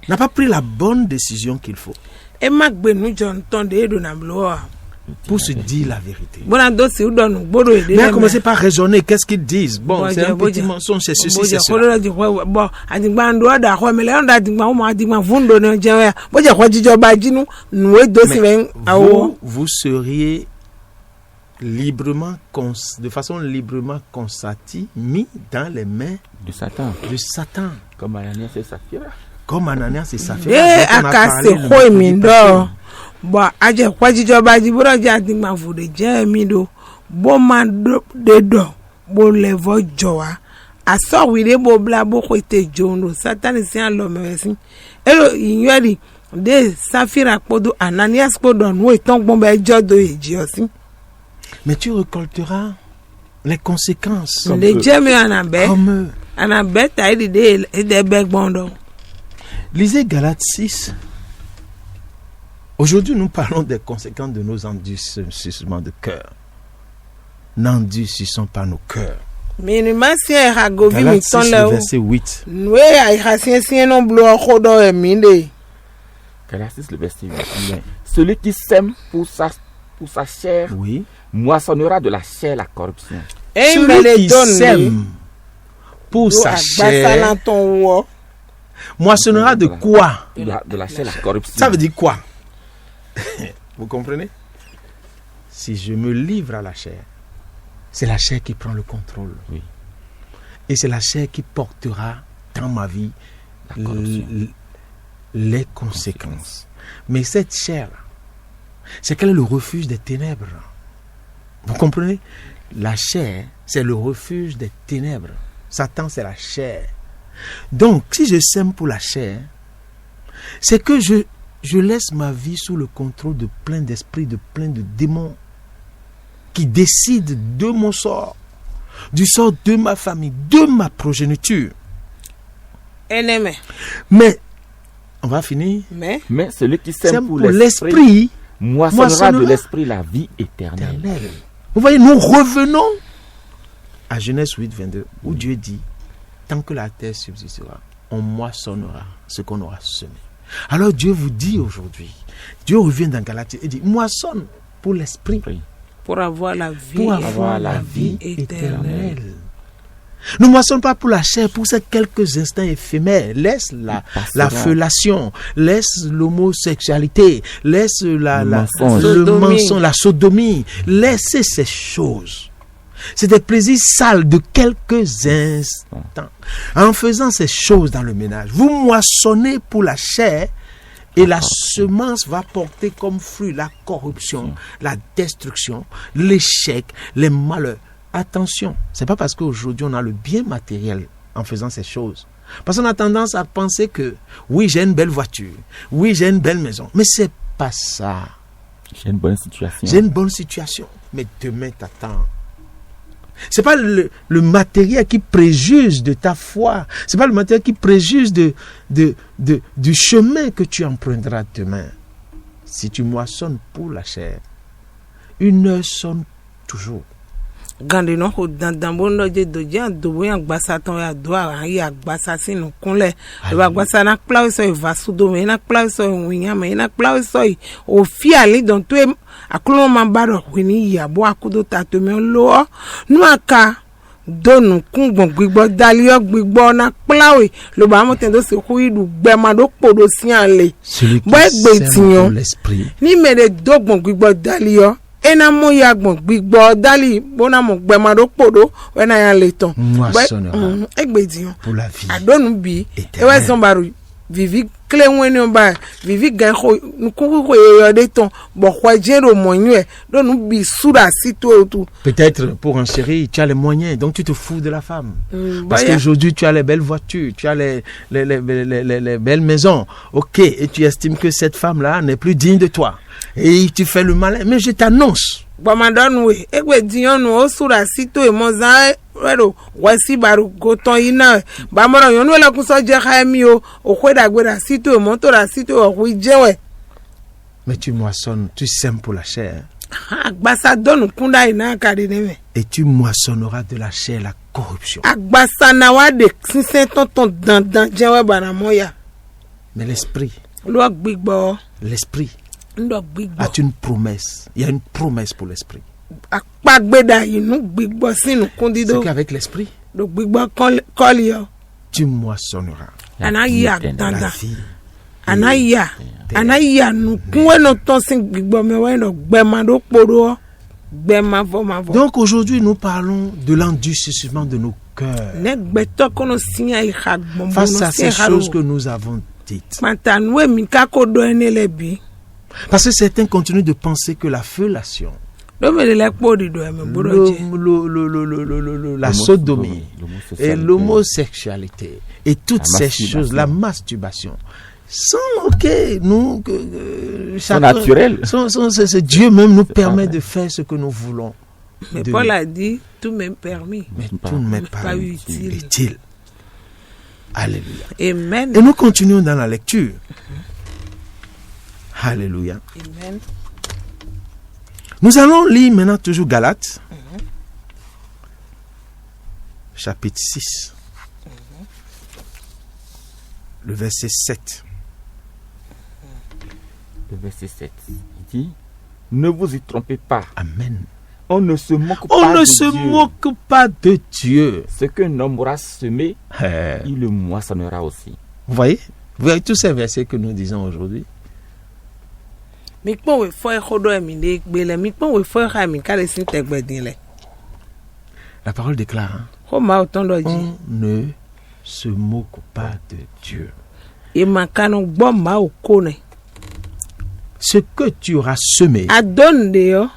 n'a pas pris la bonne décision qu'il faut ẹ má gbẹ̀nu jọ ntọ́ de èdò nà lọ́wọ́. pour se dire la vérité. bọ́dà tó sì dọ̀nù gbọ́dọ̀ èdè Mais à commencer par raisonner, qu'est-ce qu'ils disent? Bon, c'est un Boja. petit mensonge, c'est ceci, bọ́jà c'est kó cela. lọ́dọ̀ jù bọ́ àdìgbà ńdọ́ ọ̀dà àkọ́ mi lẹ́yìn ọ̀dà àdìgbà ọmọ àdìgbà fún ńdọ́ ní ọjọ́ yẹn bọ́jà kó jíjọba jínú nùwé dọ́sì rẹ̀ Mais àwọ̀. vous seriez librement, de façon librement consentie, mis dans les mains De Satan. de Satan. Comme Ananias et Saphira. Comme Ananias et Saphira. dé dont on a àkàsì parlé le hó mercredi èmi passé. ńdọ́ bọ́ àjẹ kó jíjọba jí bọ́dọ̀ jẹ́ àdìgbà fòdè jẹ́ èmi do bó máa dé dọ̀ bó lẹ́vọ́ jọ wá àsọ̀wìrì bó bla bó kò tè jòun do sátani sí àlọ́ mẹ́rẹ̀ sí èrò ìyẹ́rì dé Saphira kpọ́dọ̀ Ananias kpọ́dọ̀ nù ìtàn gbọ́n bẹ́ẹ̀ jọ́ do èjì ọ̀sìn. Mais tu récolteras les conséquences. le jẹ́mi ànàbẹ́ Comme eux. ànàbẹ́ ta ìdí dé ẹ̀dẹ́ bẹ́ gbọ́n dọ̀. Lisez Galates 6, Aujourd'hui, nous parlons des conséquences de nos endurcissements de cœur. N'endurcissons pas nos cœurs. Minima si ha govi mi Galates 6, ton le le verset 8. nwe ai ha si non blo ko do e mi de. Galates, le verset 8. Celui qui sème pour sa chair Oui. moissonnera de la chair la corruption. E me Celui le qui donne sème pour sa chair ton wo. moissonnera de quoi? De la chair la corruption. Ça veut dire quoi? Vous comprenez? Si je me livre à la chair, c'est la chair qui prend le contrôle. Oui. Et c'est la chair qui portera dans ma vie La corruption. les conséquences. Mais cette chair, c'est qu'elle est le refuge des ténèbres. Vous comprenez? La chair, c'est le refuge des ténèbres. Satan, c'est la chair. Donc, si je sème pour la chair, c'est que je laisse ma vie sous le contrôle de plein d'esprits, de plein de démons qui décident de mon sort, du sort de ma famille, de ma progéniture. Eneme. Mais, on va finir. Mais Mais celui qui sème Sème pour pour l'esprit l'esprit moissonnera de l'esprit la vie éternelle. éternel. Vous voyez, nous revenons à Genèse 8, 22, où Dieu dit, tant que la terre subsistera, on moissonnera ce qu'on aura semé. Alors Dieu vous dit aujourd'hui, Dieu revient dans Galates et dit, moissonne pour l'esprit, pour avoir la vie, pour avoir la vie éternelle. éternelle. Ne moissonne pas pour la chair, pour ces quelques instants éphémères. Laisse la fellation, laisse l'homosexualité, laisse le mensonge, la sodomie. Laissez ces choses. C'est des plaisirs sales de quelques instants. En faisant ces choses dans le ménage, vous moissonnez pour la chair et la semence va porter comme fruit la corruption, la destruction, l'échec, les malheurs. Attention, c'est pas parce qu'aujourd'hui on a le bien matériel en faisant ces choses. Parce qu'on a tendance à penser que oui, j'ai une belle voiture, oui, j'ai une belle maison, mais c'est pas ça. J'ai une bonne situation. J'ai une bonne situation, mais demain t'attends. C'est pas le matériel qui préjuge de ta foi. C'est pas le matériel qui préjuge du chemin que tu emprunteras demain. Si tu moissonnes pour la chair, une heure sonne toujours. Gande no ho dandan bondo je doji an do boyan gbasa ton ya do ara ya gbasa sinu kunle e ba gbasa na plawe so va sudo me na plawe so winya me na plawe so o fi ali don to akulo ma baro wini ya bo akudo ta to me lo nu aka donu kun gbon gbigbo dalio gbigbo na plawe lo ba mo ten do se ku idu gbe ma do podo si anle bo egbe tiyan l'esprit ni me de do gbon gbigbo dalio ena mo ya gbon gbigbo dali bona mo gbe ma do podo wena ya leton egbe diyan pour la vie adonu bi e we son baru vivi clé wenu ba vivi gan ko ko yo de ton bo kwa jero monue donu bi sura sito tout. Peut-être pour un chéri, tu as les moyens, donc tu te fous de la femme. Parce qu'aujourd'hui, tu as les belles voitures, tu as les belles maisons. Ok, et tu estimes que cette femme-là n'est plus digne de toi. Et tu fais le malin. Mais je t'annonce. Bamadonwe, egwe diyon o sura sito e moza wero wasi baru goton ina bamoro yonu la kuso je khami o kweda gweda sito e montora sito o huijewe. Mais tu moissonnes, tu sèmes pour la chair. Agbasa donu kunda ina kadi neme. Et tu moissonneras de la chair la corruption. Agbasa na wa de sinsen tonton dandan jewe banamoya. Mais l'esprit, Lo gbigbo, l'esprit ndo gbigbo. a une promesse. Il y a une promesse pour l'esprit. Akpagbeda inu gbigbo sinu kundido. C'est qu'avec l'esprit, Do gbigbo kolio. tu moissonneras Anaya la danda. vie. Anaya nu kunwe no ton sin gbigbo me we no gbema do podo. Gbema vo ma vo. Donc aujourd'hui, nous parlons de l'endurcissement de nos cœurs. Ne gbeto kono sinya i khagbo mo Face à no ces se choses que nous avons dites. Matanwe mi ka ko do enele bi. Parce que certains continuent de penser que la fellation, Do me le po di do me boroje. la sodomie et l'homosexualité et toutes ces choses, la masturbation, sont ok, nous, naturels. C'est Dieu même nous permet de faire ce que nous voulons. Mais Paul a dit tout m'est permis. Mais tout ne m'est pas utile. Alléluia. Amen. Et nous continuons dans la lecture. Alléluia. Amen. Nous allons lire maintenant toujours Galates, chapitre 6, le verset 7. Le verset 7, il dit, ne vous y trompez pas. Amen. On ne se moque On pas ne de se Dieu. moque pas de Dieu. Ce qu'un homme aura semé, Eh, il le moissonnera aussi. Vous voyez tous ces versets que nous disons aujourd'hui. Mikpon we foi xodo emi de gbele mikpon we foi ha mi kale sin tegbedin le. La parole déclare, hein, Ho ma otondo ji. on ne se moque pas de Dieu. E makano gbo ma okone. Ce que tu auras semé, Adon de yo.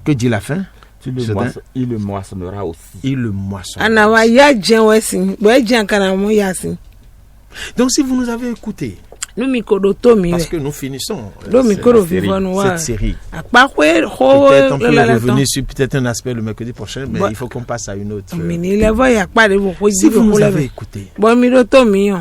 que dit la fin, Il le moissonnera aussi. il le moissonne. Ana wa ya jen wesin. Bo e jen kana mo yasin. Donc si vous nous avez écoutés, Nu mi kodo to mi parce we. que nous finissons Do mi kodo série, vivon wa. cette série. Apakwe ho Peut-être on peut la revenir sur peut-être un aspect le mercredi prochain, mais Bon. il faut qu'on passe à une autre. Mi ni levo ya pade bo ko Si ji vous bo nous avez leve. écoutés Bo mi do to mi yo.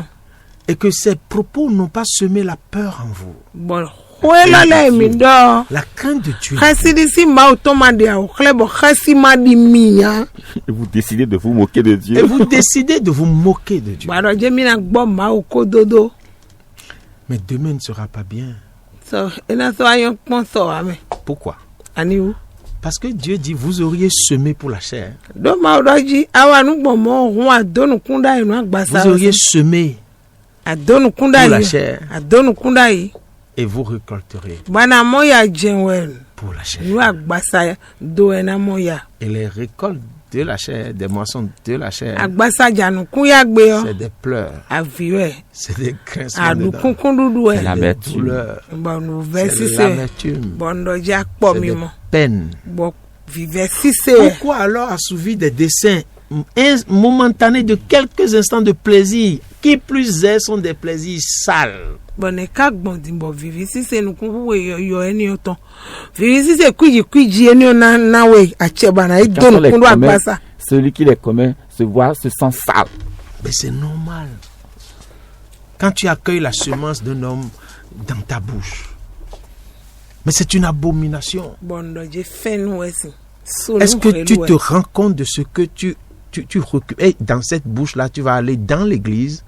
et que ces propos n'ont pas semé la peur en vous, Bo ho la le mi do. la crainte de Dieu, Khasidi si ma otoma de o klebo khasi ma di mi ya. Et vous décidez de vous moquer de Dieu. et vous décidez de vous moquer de Dieu, Ba do je mi na gbo ma okododo. mais demain ne sera pas bien. So ena so ayon pon so ame. Pourquoi? Ani wu. Parce que Dieu dit, vous auriez semé pour la chair. Do ma odoji awa nu gbo mo hun adonu kunda inu agbasa. Vous auriez semé Adonu kunda pour la yi. chair Adonu kunda yi. et vous récolterez Bana mo ya jenwen. pour la chair. Nu agbasa do ena mo ya. Et les récoltes de la chair, des moissons de la chair, Agbasa janu kun ya gbe yo. c'est des pleurs, Aviwe. c'est des grincements de dents, Adukun dudu C'est e. des l'amertume. douleurs, Bon nou c'est versi se. l'amertume, Bon do ja po c'est mi des mo. peines. Bon vive si se. Pourquoi alors assouvir des desseins momentanés de quelques instants de plaisir, qui plus est sont des plaisirs sales? Bon ne ka gbon din bo vivi si se nu kun we yo eni oton. Vivi si se kuji eni na we acheba na Quand on idonu les kun do commet, agbasa. celui qui les commet se sent sale. Mais c'est normal. Quand tu accueilles la semence d'un homme dans ta bouche, mais c'est une abomination. Bon do je fen wesi. Est-ce que tu te rends compte de ce que tu récupères? Et dans cette bouche-là, tu vas aller dans l'église,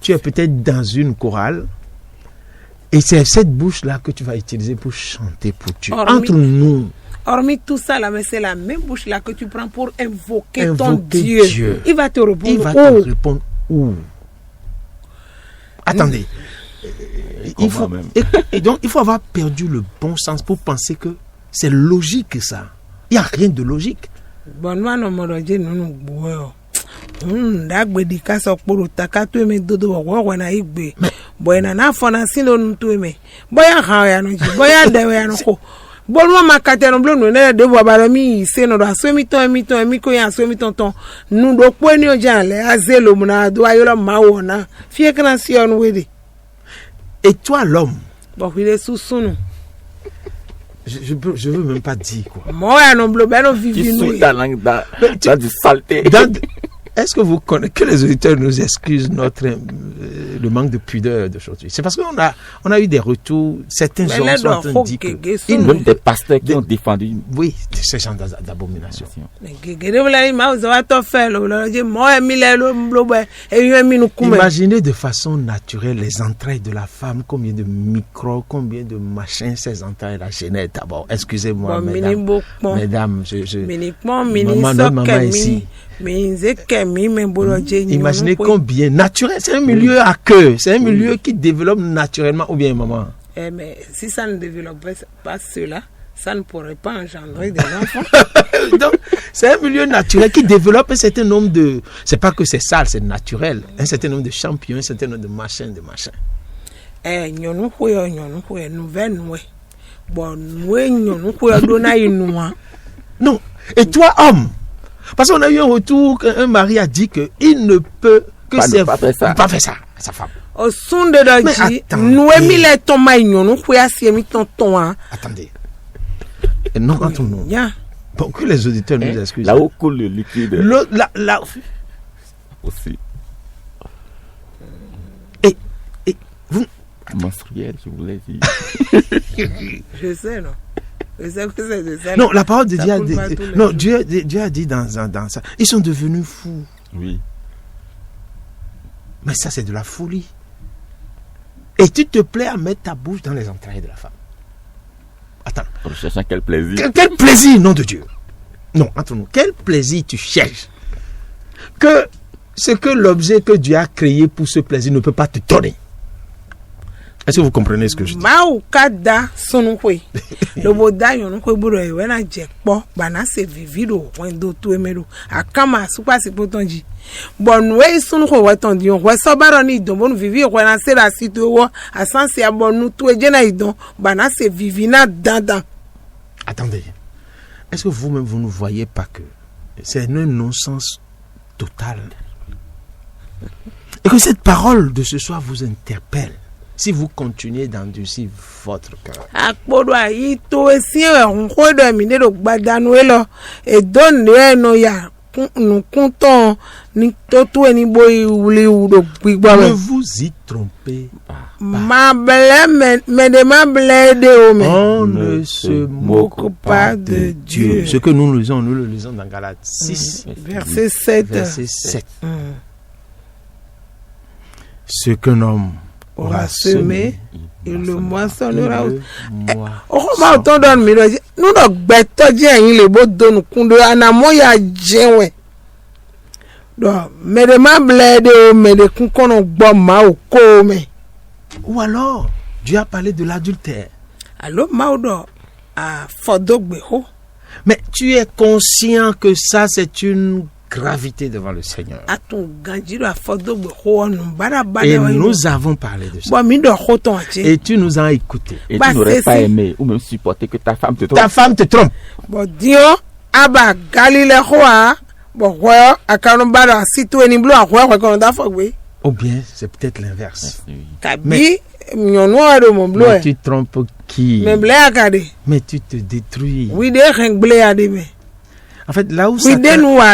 tu es peut-être dans une chorale, et c'est cette bouche-là que tu vas utiliser pour chanter pour Dieu. Hormis- Entre nous, Hormis tout ça là, mais c'est la même bouche là que tu prends pour invoquer ton Invoquer Dieu. Dieu. Il va te répondre. il va Oh. te répondre où? Attendez. Il faut, même. et donc, il faut avoir perdu le bon sens pour penser que c'est logique ça. Il n'y a rien de logique. Bon moi no mo do je nunu gbo yo. Dagbe di ka so poro takato me dodo wo na igbe. Boy na fo na sino ntu me. Boya ha ya no ji. Boya de ya no ko. Bon ma kate no blo no ne de bo ba mi se no do aso mi ton mi ko ya aso mi ton nu do po ni o jan le azelo mu na do ayo lo ma wo na. Fie kana si on we de. Et toi, l'homme, Bon il est sous sunu. je veux même pas dire quoi. Mo ya no blo be no Qui vivi souille nu. dans du saleté. Est-ce que vous connaissez, que les auditeurs nous excusent le manque de pudeur d'aujourd'hui? C'est parce qu'on a eu des retours, certains gens sont en train de dire que, Même des pasteurs qui ont défendu. oui, ce genre d'abomination. Gege wala ma zo wa to fe lo je mo emi le lo blo be e yo emi nu kume. Imaginez de façon naturelle les entrailles de la femme, combien de microbes, combien de machins ces entrailles la gênaient d'abord. Excusez-moi, Bon, mesdames, mini pon mini maman, so notre maman ici. Imaginez combien naturel, c'est un milieu à cœur, c'est un milieu qui développe naturellement, ou bien maman. Mais si ça ne développait pas cela, ça ne pourrait pas engendrer des enfants. Donc, c'est un milieu naturel qui développe un certain nombre de... C'est pas que c'est sale, c'est naturel. Un certain nombre de champions, un certain nombre de machins, Non. Et toi, homme, parce qu'on a eu un retour qu'un mari a dit qu'il ne peut que pas faire ça à sa femme. Attendez. Et non, entre nous. Bon, que les auditeurs nous excusent. Là où coule le liquide. Là aussi. Et vous, Menstruel, je voulais dire. Je sais, non. Je sais que c'est de ça. Non, la parole de Ça Dieu a coule dit, pas tous les non, jours. Dieu a dit dans ça, ils sont devenus fous. Oui. Mais ça, c'est de la folie. Et tu te plais à mettre ta bouche dans les entrailles de la femme. Attends. Recherchant quel plaisir. Quel plaisir, nom de Dieu. Non, entre nous, quel plaisir tu cherches que ce que l'objet que Dieu a créé pour ce plaisir ne peut pas te donner. Est-ce que vous comprenez ce que je dis? Mau kada sunukwe. Lobo da yonukwe buro iwena jekpo bana se vivido wendo tu emeru. Akama supa si potonji. Bon we sunukwe weton dion. We sobaro ni don bon vivi we na se la situ wo asansi abonu tu ejena idon bana se vivina dandan. Attendez. Est-ce que vous-même vous ne voyez pas que c'est un non-sens total? Et que cette parole de ce soir vous interpelle. Si vous continuez d'endurcir votre cœur. Akpodo ayi to esi nko do mi de do gbadanu e lo e don le no ya nu kunton ni to tu eni boy wuli do gbigbo Ne me. vous y trompez. Ma bele me de ma bele de o me. On ne se moque pas de Dieu. Dieu. Ce que nous le lisons dans Galates 6, Verset 7. verset 7. Ce qu'un homme Aura semé et le moissonnera. mois. Ma autant don mi lo nu do gbeto je yin le bo donu kundo anamo ya jewe. Do me de ma bele de o me de kun kono gbo ma o ko me. Ou alors, Dieu a parlé de l'adultère. Allo ma do a fodogbe ho. Mais tu es conscient que ça, c'est une gravité devant le Seigneur. Atun ganjiro a fodogbe ho onu bara bara Et wa. nous avons parlé de ça. Bo mi do ho ton ache. Et tu nous as écoutés. Et Bah, tu n'aurais c'est pas si. aimé ou même supporté que ta femme te trompe. Ta femme te trompe. Bo dio aba galile ho a bo ho akanu bara situ eni blu ahwa ko da fogbe. Ou bien, c'est peut-être l'inverse. Oui. Kabi nyonu ado mo blu Mais e. tu trompes qui? Me ble akade. Mais tu te détruis. We de rengle ade me. En fait, là où, Oui,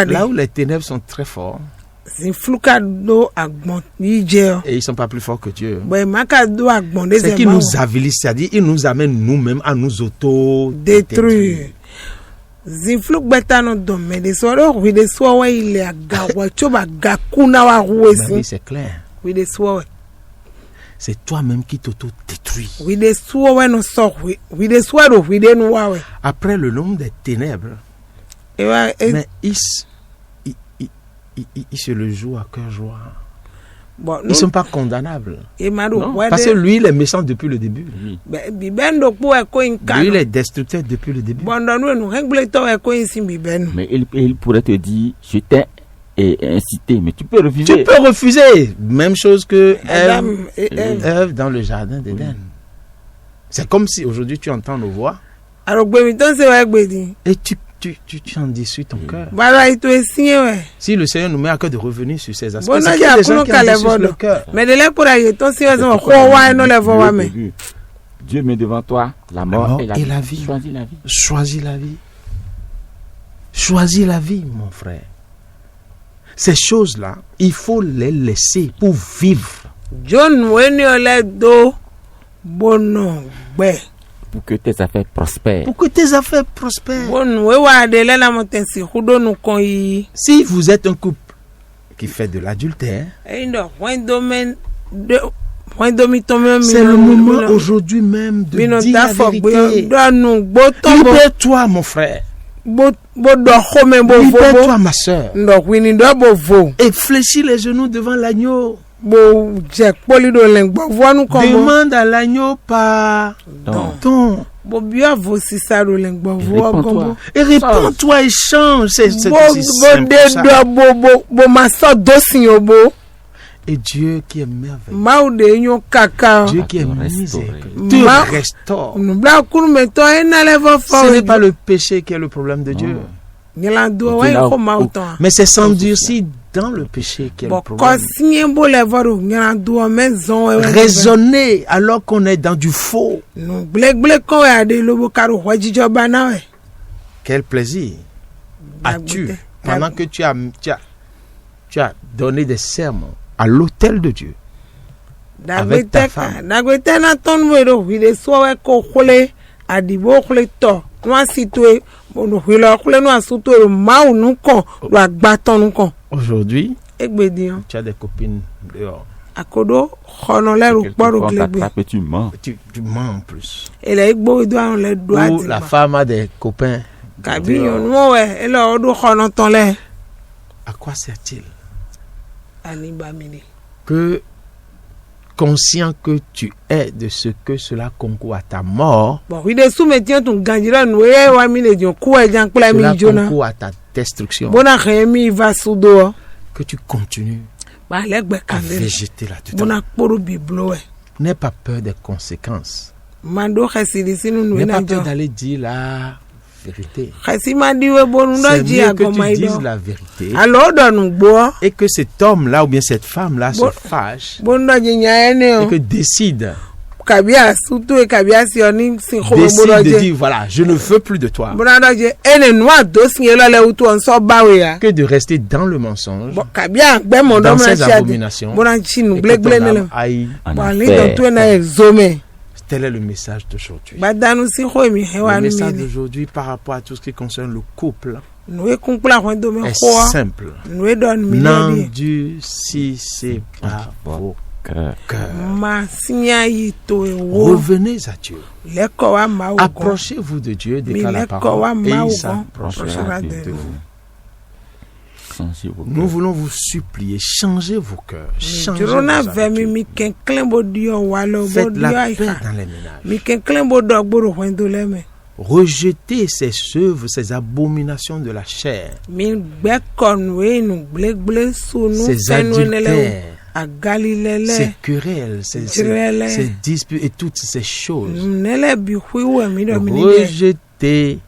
là où les ténèbres sont très forts, Sin fluka do agbon yi je. et ils ne sont pas plus forts que Dieu, Bo maka do agbon de c'est qu'ils nous avilissent, c'est-à-dire ils nous amènent nous-mêmes à nous détruire. Sin fluk beta no do me de soro we de so wa ile agawa choba gakuna wa Ben ruesi. oui, c'est clair. We de so C'est toi-même qui t'auto-détruis. we de so we no so we de so do we de no wa we. Après le nombre des ténèbres, mais ils se le jouent à cœur joie. bon Ils ne sont pas condamnables. e madu Non, we Parce que de lui, il est méchant depuis le début. Oui. bi bendo po e ko inka. Lui, il est destructeur depuis le début. Bon don we no rengle to e ko insin bi ben. Mais il pourrait te dire, je t'ai incité, mais tu peux refuser. Tu peux refuser. Même chose que Adam Ève dans le jardin d'Éden. C'est comme si aujourd'hui tu entends nos voix arogbe mi ton se wa gbe din. et tu en déçois ton cœur. Bara ito esin we. Si le Seigneur nous met à cœur de revenir sur ces aspects, Bon, c'est non, qu'il y a des il y a gens qui en un déçoivent calé le cœur. Mais de là pour aller ton si C'est on pourquoi wa Dieu no le vo wa me. Dieu met devant toi la mort, mort et et la la vie. vie. Choisis la vie. Choisis la vie. Choisis la vie, mon frère. Ces choses-là, il faut les laisser pour vivre. John weni ole do bono gbe. Pour que tes affaires prospèrent. Pour que tes affaires prospèrent. Bon we wa de le la motensi hudo nu kon yi. Si vous êtes un couple qui fait de l'adultère, E ndo wendo men de wendo mi to me mi. c'est le moment aujourd'hui même de mi no dire ta la fo gbe vérité. do nu gbo to bo Libère-toi, mon frère. bo do ho me bo vo Libère-toi, bo. ma soeur. Ndo wini do bo vo. Et fléchis les genoux devant l'agneau. Bo je poli do len gbo vo nu kon bo. Demande à l'agneau pardon. Bo bio vo si sa do len gbo vo kon bo. Réponds-toi. Et réponds-toi et change. C'est Bo aussi simple que ça. de bo ma so do sin yo bo. Et Dieu qui est merveilleux, Ma ou de yon kaka. Dieu qui est te restaurer. miséricordieux, te Ma- restaure. Nou bla koun me to e na le vo fo. Ce n'est pas le péché qui est le problème de Dieu, Nyelan do Tu wa l'as ko ma au- utan. mais c'est s'endurcir dans le péché qui est Bo le ko problème. sinye bo le vo do nyelan do me zon we. Raisonner alors qu'on est dans du faux. Nou ble ko ya de lo bo karo ho jijo ba na we. Quel plaisir as-tu Bagbote. pendant que tu as donné des sermons à l'autel de Dieu avec ta femme. Dagbete na ton wero wile sowe ko khole adibo khole to no asitwe bono wile khole no asutwe ma unu kon lo agbaton nu kon. Aujourd'hui, Egbedian tu as des copines dehors. akodo khono le ru poro glegbe. Tu mens. Tu mens en plus. Ele igbo do an le do Ou ati. la femme a des copains. Kabi dehors. yon mo we ele odo khono ton le À quoi sert-il? ani ba mini. Que conscient que tu es de ce que cela concourt à ta mort, Bon wile sou metien tun ganjira no e wa mi le jon ku e jan pla mi cela jona. concourt à ta destruction, Bona khemi va sudo. que tu continues Ba legbe à kandele. végéter là-dedans. Bona kporo biblo we. N'aie pas peur des conséquences. Mando khasili sinu no N'aie na pas peur jo. d'aller dire la vérité. Khasima diwe bonu C'est do ji mieux que tu agomaido. dises la vérité Alo do nu gbo. et que cet homme-là ou bien cette femme-là se Bon. fâche Bonu do ji nya ene et o. que décide Kabia sutu e kabia si oni sin khobo de bodo je. dire voilà, je ne veux plus de toi, Bona do je ene no ado sin lo le utu on so bawe ya. que de rester dans le mensonge, Bo kabia gbe mo do dans mra ces chiade. abominations, Bona chinu et que glegle ton nele. âme aille. En Bon li enfer. do tu na exome. Tel est le message d'aujourd'hui. Badanu si kho mi hewa Le nu message mi. d'aujourd'hui par rapport à tout ce qui concerne le couple No e kumpla ho do me est kho. simple. No e don mi le. N'endurcissez pas vos Cœur. cœurs. Ma sinya yi to e wo. Revenez à Dieu. Le ko wa ma o. Approchez-vous de Dieu, déclare la parole, et il s'approchera de vous. Changez vos Nous cœurs. voulons vous supplier, changez vos cœurs, changez vos Jurona ve mi habitudes. mi ken klen bo dio walo bo Faites dio la ai paix ha. dans les ménages. Mi ken klen bo do gboro ho ndo le me. Rejetez ces œuvres, ces abominations de la chair, Mi gbe kon we nu gble su nu ces fenu nele adultères, agalilele. ces querelles, Querelles. ces disputes et toutes ces choses. Nele bi hui we mi do mi ni de. Rejetez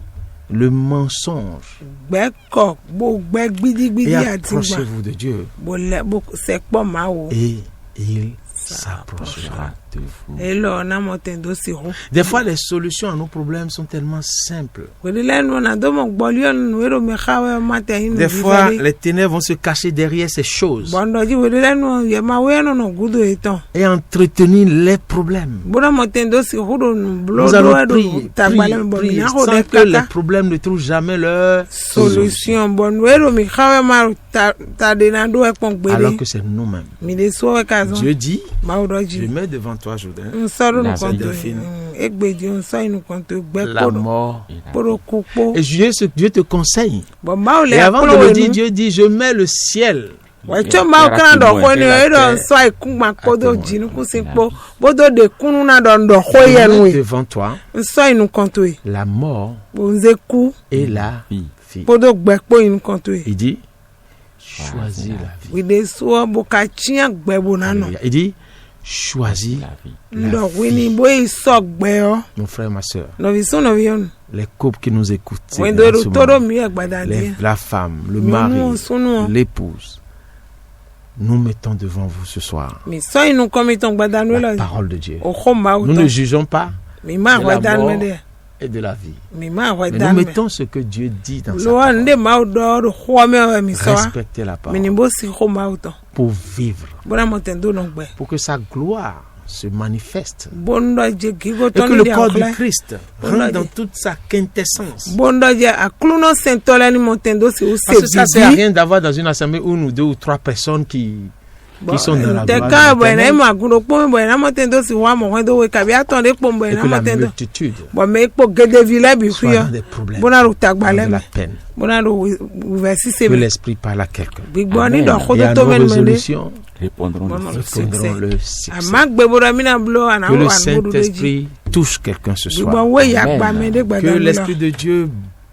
le mensonge Gbe ko bo gbe gbidi et gbidi ati gba. approchez-vous de Dieu Bo le bo se po ma wo. et il s'approchera de vous. E lo na mo ten do si ho. Des fois, les solutions à nos problèmes sont tellement simples. We le no na do mo gbolio nu we ro me khawe ma te hin. Des fois, les ténèbres vont se cacher derrière ces choses Bondo ji we le no ye ma we no no gudo eton. et entretenir les problèmes. Bona mo ten do si ho do nu blo Nous do allons e do prier, tagbale bo mi prier, na ho sans de que les kaka. problèmes ne trouvent jamais leur Solution bon we ro mi khawe ma ta de na do e pon alors gbere. que c'est nous-mêmes. Mi de so we ka zo. Dieu dit, Ma o do je ji. mets devant toi, Jourdain, Nsoro nu La kon to. Delphine. Egbeji nso inu kon to gbe la ko do. mort. Poro kupo. Et Dieu te conseille. Bon ma o le Et avant de akolo le we dire, nu. Dieu dit, je mets le ciel. Wa cho ma o kan do ko ni e do so ikun ma ko do ji nu ku sin po. Bo do de kunu na do ndo ko Je ye mets nu. devant toi Nso inu kon to e. la mort Bo nze ku. et la Vie. vie. Bo do gbe po inu kon to e. Il dit, choisis la vie. We de so bo ka chian gbe bo na no. Alléluia. Il dit, choisis La vie. la Ndo vie. wini bo iso gbe o. Mon frère, ma soeur, No vi so no vi on. les couples qui nous écoutent, We en do ce toro moment, mi agbada de. la femme, le Mi mari, nu sunu. l'épouse, nous mettons devant vous ce soir Mi so inu kon mi ton gbada nu la lo. parole de Dieu. O ko ma o Nous ton. ne jugeons pas Mi ma de wa la dan mort me de. et de la vie. Mi ma wa Mais nous dan me. mettons ce que Dieu dit dans sa Lo parole. nde ma o do ho me o mi so. Respectez la Mi ni parole bo si ko ma o ton. pour vivre, Bona mo ten do no gbe. pour que sa gloire se manifeste. Bondo je gigo Et ton que le ni corps du akle. Christ Voilà. rentre dans toute sa quintessence. Bondo je akluno sentole ni mo ten do si o Parce que ça ne sert à se rien d'avoir dans une assemblée une ou deux ou trois personnes qui sont dans la te gloire ka de bo na l'Éternel, ma guno po bo na mo ten do si wa mo do we ka bi aton de po bo et na que mo la ten do. multitude Bo me po gede vile bi soit fuyo. dans des problèmes, Bona ru dans tagbale de la me. peine. Bona ru versi se Que me. l'Esprit parle à quelqu'un. Big boni do Amen. ko Et do à to nos men me. résolutions, Répondrons Bon, le succès. répondrons le succès. Amagbe bo mi na blo ana Que le wa no do de ji. Saint-Esprit touche quelqu'un ce Big bon soir. we ya Amen. gba me de Que gbada l'Esprit de Dieu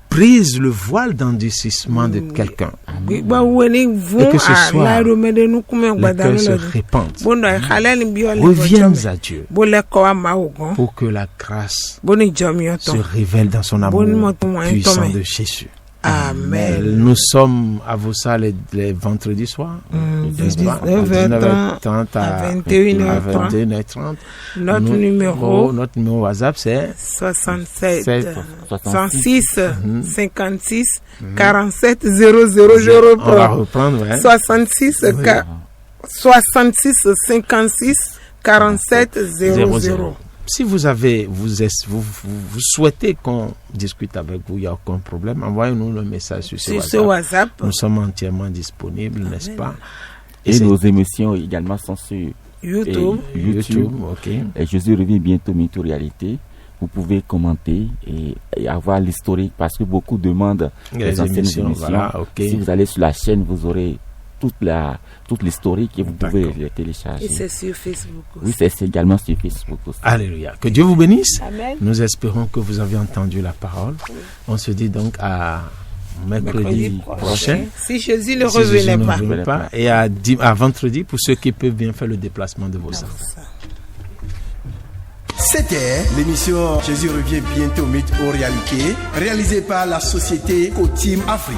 brise le voile d'endurcissement de quelqu'un. Big bon we ni vu Et que ce a soir, la ro me de nu kume Les gbada cœurs no se lo. répandent. Bondo e khale ni bi o le Reviens à Dieu bo le ko wa ma o gan. pour que la grâce Boni jomi o se ton. révèle dans son Bon, amour moi, ton puissant tomé. de Jésus. Amen. Nous sommes à Vossa les vendredis soirs. De n'est-ce pas? 19h30 à 21h30. 21h30. Notre numéro Notre numéro WhatsApp, c'est 67 7, 106 Mhm. 56 47 00 je on va reprends. reprendre. Hein? 66 66 56 47 00. Si vous souhaitez qu'on discute avec vous, il n'y a aucun problème. Envoyez-nous le message sur ce WhatsApp. Nous sommes entièrement disponibles, n'est-ce pas? Et nos émissions également sont sur YouTube. Ok. Et Jésus revient bientôt, Mythe ou Réalité. Vous pouvez commenter et avoir l'historique parce que beaucoup demandent les anciennes émissions. Voilà, okay. Si vous allez sur la chaîne, vous aurez toute l'historique et vous pouvez les télécharger. Et c'est sur Facebook aussi. Oui, c'est également sur Facebook aussi. Alléluia. Que Dieu vous bénisse. Amen. Nous espérons que vous avez entendu la parole. On se dit donc à mercredi prochain. Si Jésus ne revenait pas. Et à vendredi pour ceux qui peuvent bien faire le déplacement de vos enfants. C'était l'émission Jésus revient bientôt, mythe ou réalité, réalisée par la société Co-Team Afrique.